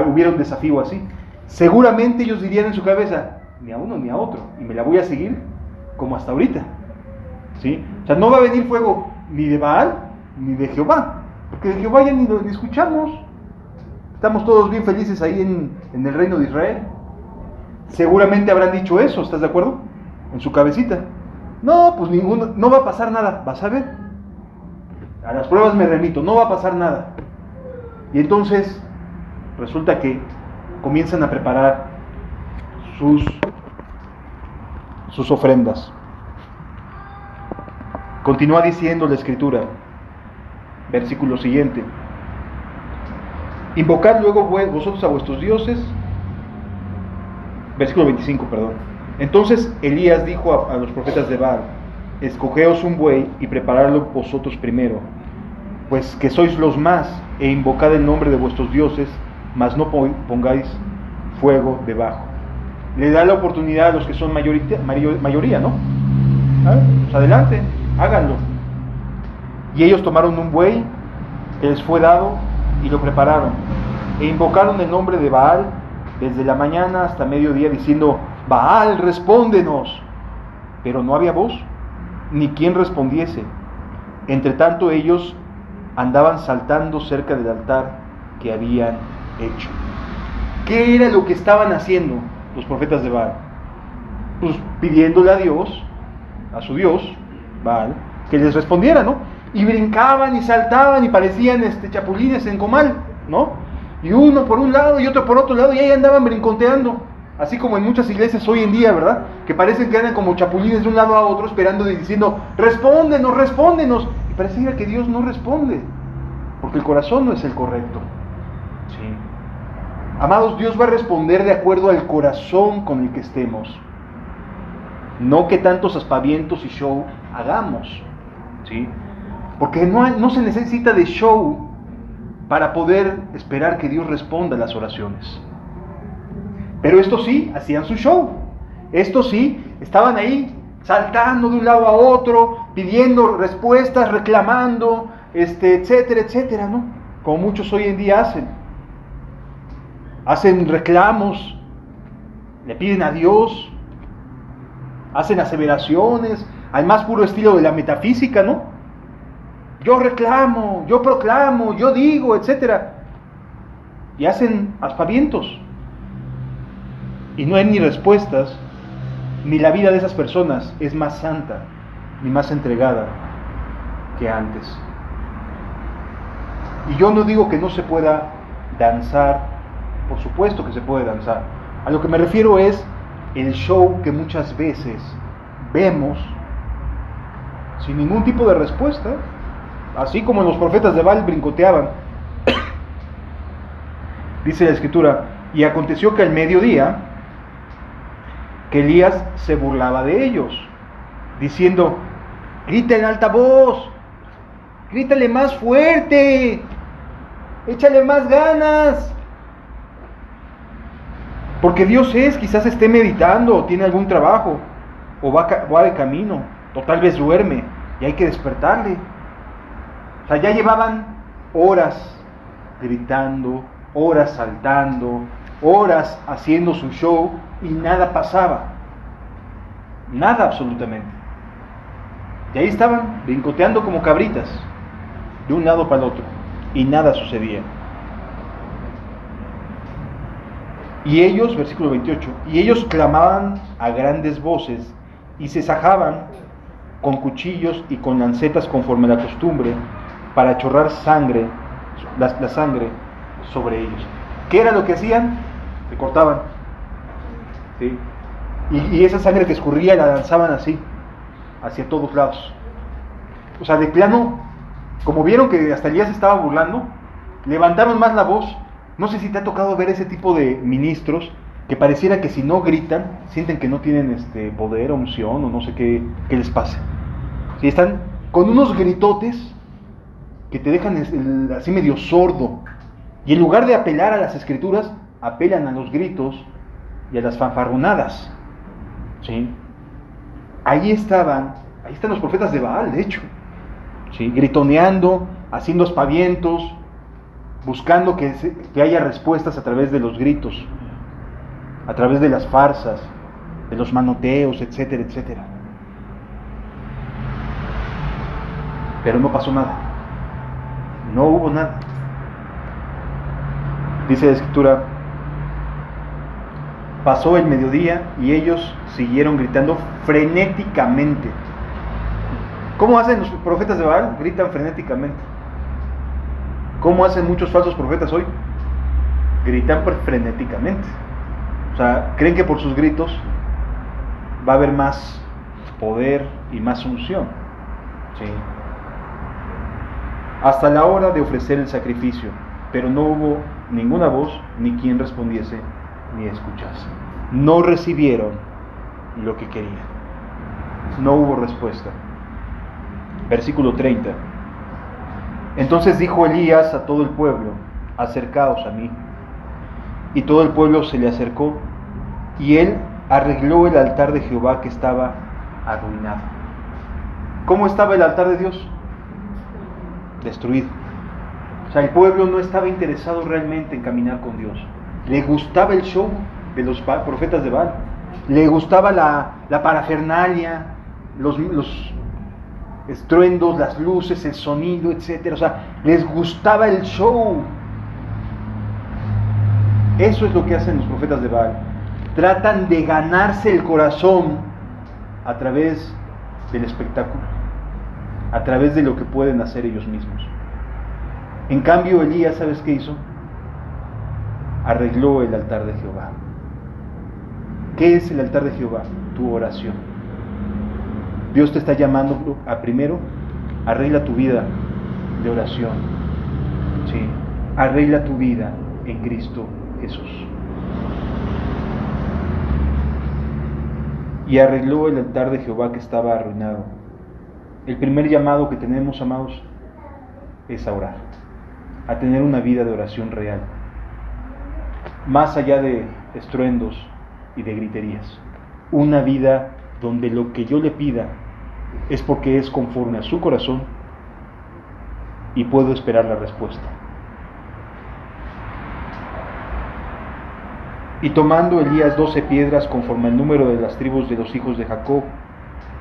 hubiera un desafío así? Seguramente ellos dirían en su cabeza, ni a uno ni a otro, y me la voy a seguir como hasta ahorita, ¿sí? O sea, no va a venir fuego ni de Baal ni de Jehová, porque de Jehová ya ni escuchamos. Estamos todos bien felices ahí en el reino de Israel. Seguramente habrán dicho eso, ¿estás de acuerdo? En su cabecita. No, pues no va a pasar nada, vas a ver. A las pruebas me remito, no va a pasar nada. Y entonces resulta que comienzan a preparar sus ofrendas. Continúa diciendo la Escritura, versículo siguiente: invocad luego vosotros a vuestros dioses. Versículo 25, perdón. Entonces Elías dijo a los profetas de Baal: escogeos un buey y preparadlo vosotros primero, pues que sois los más, e invocad el nombre de vuestros dioses, mas no pongáis fuego debajo. Le da la oportunidad a los que son mayoría, ¿no? Pues adelante, háganlo. Y ellos tomaron un buey que les fue dado y lo prepararon, e invocaron el nombre de Baal desde la mañana hasta mediodía, diciendo: Baal, respóndenos. Pero no había voz, ni quien respondiese. Entre tanto ellos andaban saltando cerca del altar que habían hecho. ¿Qué era lo que estaban haciendo los profetas de Baal? Pues pidiéndole a Dios, a su Dios, Baal, que les respondiera, ¿no? Y brincaban y saltaban y parecían chapulines en comal, ¿no? Y uno por un lado y otro por otro lado, y ahí andaban brincoteando, así como en muchas iglesias hoy en día, ¿verdad? Que parecen que andan como chapulines de un lado a otro, esperando y diciendo: respóndenos, respóndenos. Y pareciera que Dios no responde, porque el corazón no es el correcto. Sí. Amados, Dios va a responder de acuerdo al corazón con el que estemos, no que tantos aspavientos y show hagamos, ¿sí? Porque no se necesita de show para poder esperar que Dios responda a las oraciones. Pero estos sí hacían su show. Estos sí estaban ahí saltando de un lado a otro, pidiendo respuestas, reclamando, etcétera, etcétera, ¿no? Como muchos hoy en día hacen. Hacen reclamos, le piden a Dios, hacen aseveraciones, al más puro estilo de la metafísica, ¿no? Yo reclamo, yo proclamo, yo digo, etcétera. Y hacen aspavientos. Y no hay ni respuestas, ni la vida de esas personas es más santa, ni más entregada que antes. Y yo no digo que no se pueda danzar, por supuesto que se puede danzar. A lo que me refiero es el show que muchas veces vemos sin ningún tipo de respuesta. Así como los profetas de Baal brincoteaban. Dice la Escritura: y aconteció que al mediodía, que Elías se burlaba de ellos, diciendo: grita en alta voz, grítale más fuerte, échale más ganas. Porque Dios quizás esté meditando, o tiene algún trabajo, o va de camino, o tal vez duerme, y hay que despertarle. O sea, ya llevaban horas gritando, horas saltando, horas haciendo su show y nada pasaba. Nada absolutamente. Y ahí estaban brincoteando como cabritas, de un lado para el otro, y nada sucedía. Y ellos, versículo 28, y ellos clamaban a grandes voces y se sajaban con cuchillos y con lancetas conforme a la costumbre, para chorrar sangre, la sangre sobre ellos. ¿Qué era lo que hacían? Se cortaban, ¿sí? Y esa sangre que escurría la lanzaban así, hacia todos lados. O sea, de plano, como vieron que hasta Elías se estaba burlando, levantaron más la voz. No sé si te ha tocado ver ese tipo de ministros que pareciera que si no gritan, sienten que no tienen poder o unción o no sé qué les pasa. ¿Sí? Están con unos gritotes que te dejan así medio sordo, y en lugar de apelar a las Escrituras, apelan a los gritos y a las fanfarronadas. ¿Sí? Ahí están los profetas de Baal, de hecho, ¿sí? Gritoneando, haciendo aspavientos, buscando que haya respuestas a través de los gritos, a través de las farsas, de los manoteos, etcétera, etcétera. Pero no pasó nada. No hubo nada. Dice la Escritura: pasó el mediodía y ellos siguieron gritando frenéticamente. ¿Cómo hacen los profetas de Baal? Gritan frenéticamente. ¿Cómo hacen muchos falsos profetas hoy? Gritan frenéticamente. O sea, creen que por sus gritos va a haber más poder y más unción. ¿Sí? Hasta la hora de ofrecer el sacrificio, pero no hubo ninguna voz, ni quien respondiese, ni escuchase. No recibieron lo que querían. No hubo respuesta. Versículo 30. Entonces dijo Elías a todo el pueblo: acercaos a mí. Y todo el pueblo se le acercó, y él arregló el altar de Jehová que estaba arruinado. ¿Cómo estaba el altar de Dios? Destruido. O sea, el pueblo no estaba interesado realmente en caminar con Dios. Le gustaba el show de los profetas de Baal. Le gustaba la parafernalia, los estruendos, las luces, el sonido, etc. O sea, les gustaba el show. Eso es lo que hacen los profetas de Baal. Tratan de ganarse el corazón a través del espectáculo, a través de lo que pueden hacer ellos mismos. En cambio, Elías, ¿sabes qué hizo? Arregló el altar de Jehová. ¿Qué es el altar de Jehová? Tu oración. Dios te está llamando a primero, arregla tu vida de oración. Sí, arregla tu vida en Cristo Jesús. Y arregló el altar de Jehová que estaba arruinado. El primer llamado que tenemos, amados, es a orar, a tener una vida de oración real, más allá de estruendos y de griterías. Una vida donde lo que yo le pida es porque es conforme a su corazón y puedo esperar la respuesta. Y tomando Elías 12 piedras conforme al número de las tribus de los hijos de Jacob,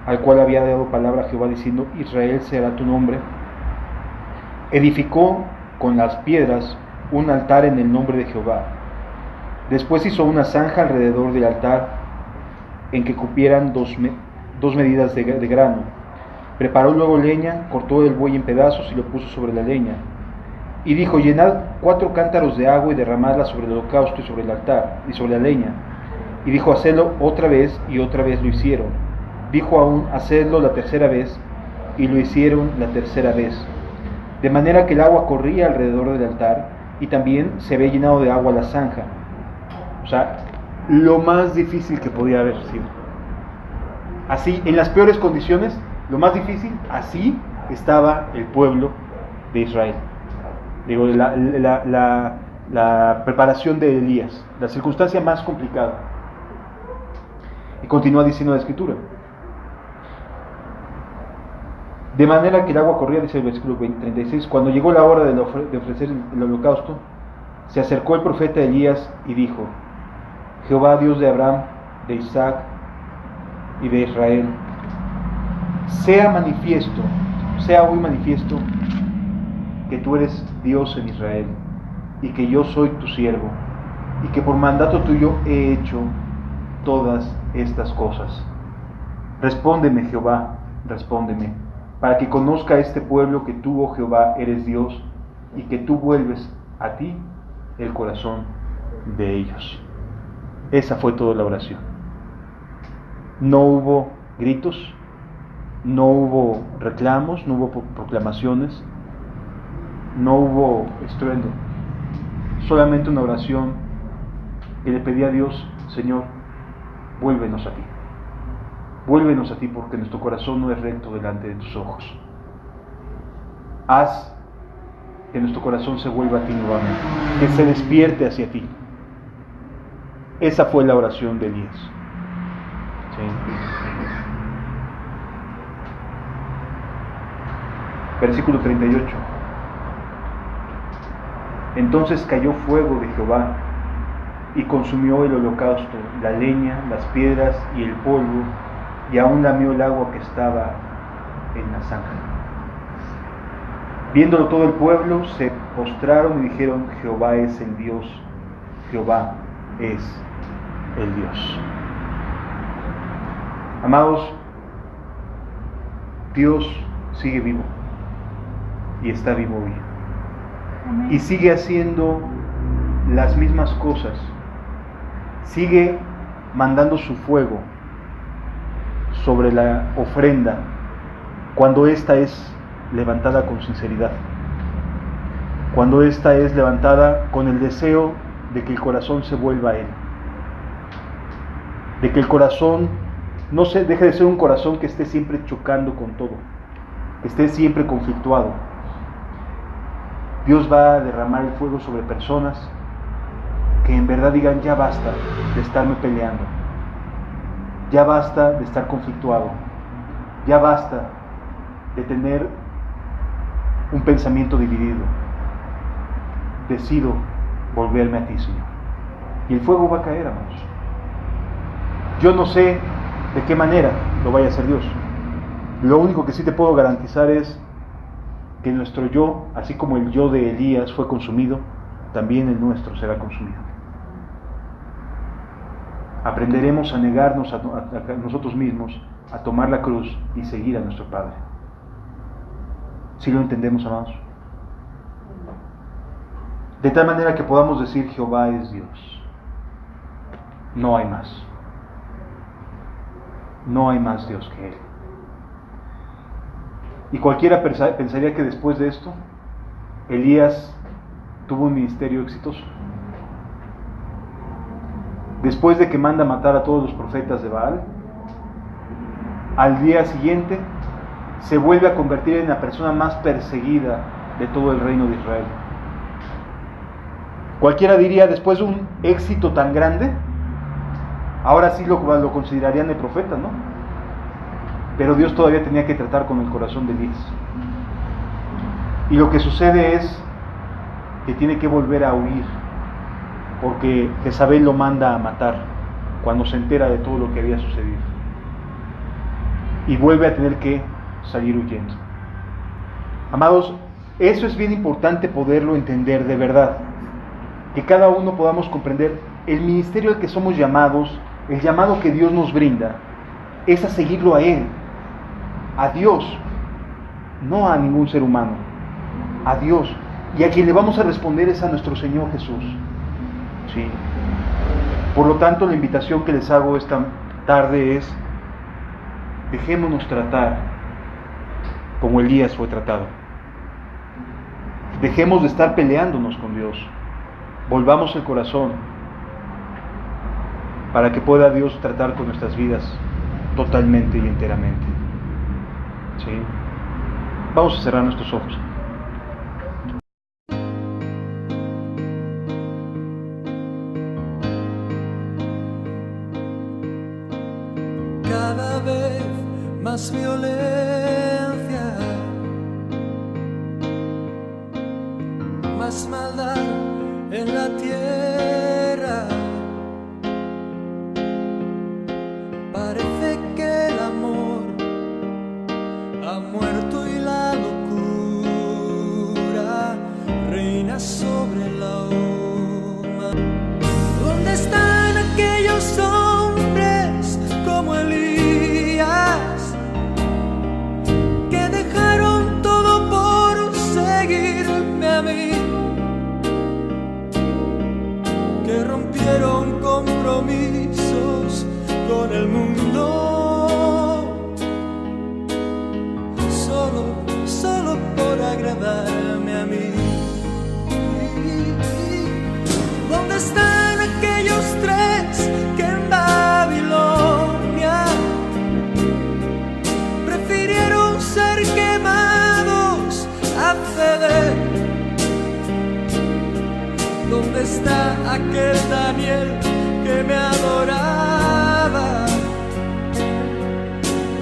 al cual había dado palabra a Jehová diciendo: Israel será tu nombre, edificó con las piedras un altar en el nombre de Jehová. Después hizo una zanja alrededor del altar en que cupieran dos medidas de grano. Preparó luego leña, cortó el buey en pedazos y lo puso sobre la leña. Y dijo: llenad 4 cántaros de agua y derramadla sobre el holocausto y sobre el altar y sobre la leña. Y dijo: hacedlo otra vez, y otra vez lo hicieron. Dijo aún: hacedlo la tercera vez, y lo hicieron la tercera vez. De manera que el agua corría alrededor del altar, y también se había llenado de agua la zanja. O sea, lo más difícil que podía haber sido. Así, en las peores condiciones, lo más difícil, así estaba el pueblo de Israel. Digo, la preparación de Elías, la circunstancia más complicada. Y continúa diciendo la Escritura: de manera que el agua corría, dice el versículo 36, cuando llegó la hora de ofrecer el holocausto, se acercó el profeta Elías y dijo: Jehová, Dios de Abraham, de Isaac y de Israel, sea hoy manifiesto que tú eres Dios en Israel, y que yo soy tu siervo, y que por mandato tuyo he hecho todas estas cosas. Respóndeme, Jehová, respóndeme, para que conozca este pueblo que tú, oh Jehová, eres Dios, y que tú vuelves a ti el corazón de ellos. Esa fue toda la oración. No hubo gritos, no hubo reclamos, no hubo proclamaciones, no hubo estruendo. Solamente una oración que le pedía a Dios: Señor, vuélvenos a ti. Vuélvenos a ti, porque nuestro corazón no es recto delante de tus ojos. Haz que nuestro corazón se vuelva a ti nuevamente, que se despierte hacia ti. Esa fue la oración de Elías. ¿Sí? Versículo 38. Entonces cayó fuego de Jehová y consumió el holocausto, la leña, las piedras y el polvo, y aún lamió el agua que estaba en la zanja. Viéndolo todo el pueblo, se postraron y dijeron: Jehová es el Dios, Jehová es el Dios. Amados, Dios sigue vivo y está vivo hoy. Amén. Y sigue haciendo las mismas cosas. Sigue mandando su fuego sobre la ofrenda cuando ésta es levantada con sinceridad, cuando ésta es levantada con el deseo de que el corazón se vuelva a Él, de que el corazón no se deje de ser un corazón que esté siempre chocando con todo, que esté siempre conflictuado. Dios va a derramar el fuego sobre personas que en verdad digan: ya basta de estarme peleando, ya basta de estar conflictuado, ya basta de tener un pensamiento dividido. Decido volverme a ti, Señor. Y el fuego va a caer, amados. Yo no sé de qué manera lo vaya a hacer Dios. Lo único que sí te puedo garantizar es que nuestro yo, así como el yo de Elías fue consumido, también el nuestro será consumido. Aprenderemos a negarnos a nosotros mismos, a tomar la cruz y seguir a nuestro Padre. ¿Sí lo entendemos, amados? De tal manera que podamos decir: Jehová es Dios. No hay más. No hay más Dios que Él. Y cualquiera pensaría que después de esto, Elías tuvo un ministerio exitoso. Después de que manda matar a todos los profetas de Baal, al día siguiente se vuelve a convertir en la persona más perseguida de todo el reino de Israel. Cualquiera diría: después de un éxito tan grande, ahora sí lo considerarían el profeta, ¿no? Pero Dios todavía tenía que tratar con el corazón de Elías. Y lo que sucede es que tiene que volver a huir, porque Jezabel lo manda a matar cuando se entera de todo lo que había sucedido. Y vuelve a tener que salir huyendo. Amados, eso es bien importante poderlo entender de verdad. Que cada uno podamos comprender el ministerio al que somos llamados, el llamado que Dios nos brinda, es a seguirlo a Él, a Dios, no a ningún ser humano, a Dios. Y a quien le vamos a responder es a nuestro Señor Jesús. ¿Sí? Por lo tanto, la invitación que les hago esta tarde es: dejémonos tratar como Elías fue tratado. Dejemos de estar peleándonos con Dios. Volvamos el corazón para que pueda Dios tratar con nuestras vidas totalmente y enteramente. ¿Sí? Vamos a cerrar nuestros ojos. Cada vez más violencia, más maldad en la tierra. Parece que el amor ha muerto y la locura reina sobre la humanidad. ¿Dónde están aquellos hombres como Elías que dejaron todo por seguirme a mí? Que rompieron compromisos con el mundo solo por agradarme a mí. ¿Dónde están aquellos tres que en Babilonia prefirieron ser quemados a ceder? ¿Dónde está aquel Daniel que me adoraba?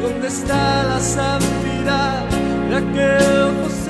¿Dónde está la santidad de aquel José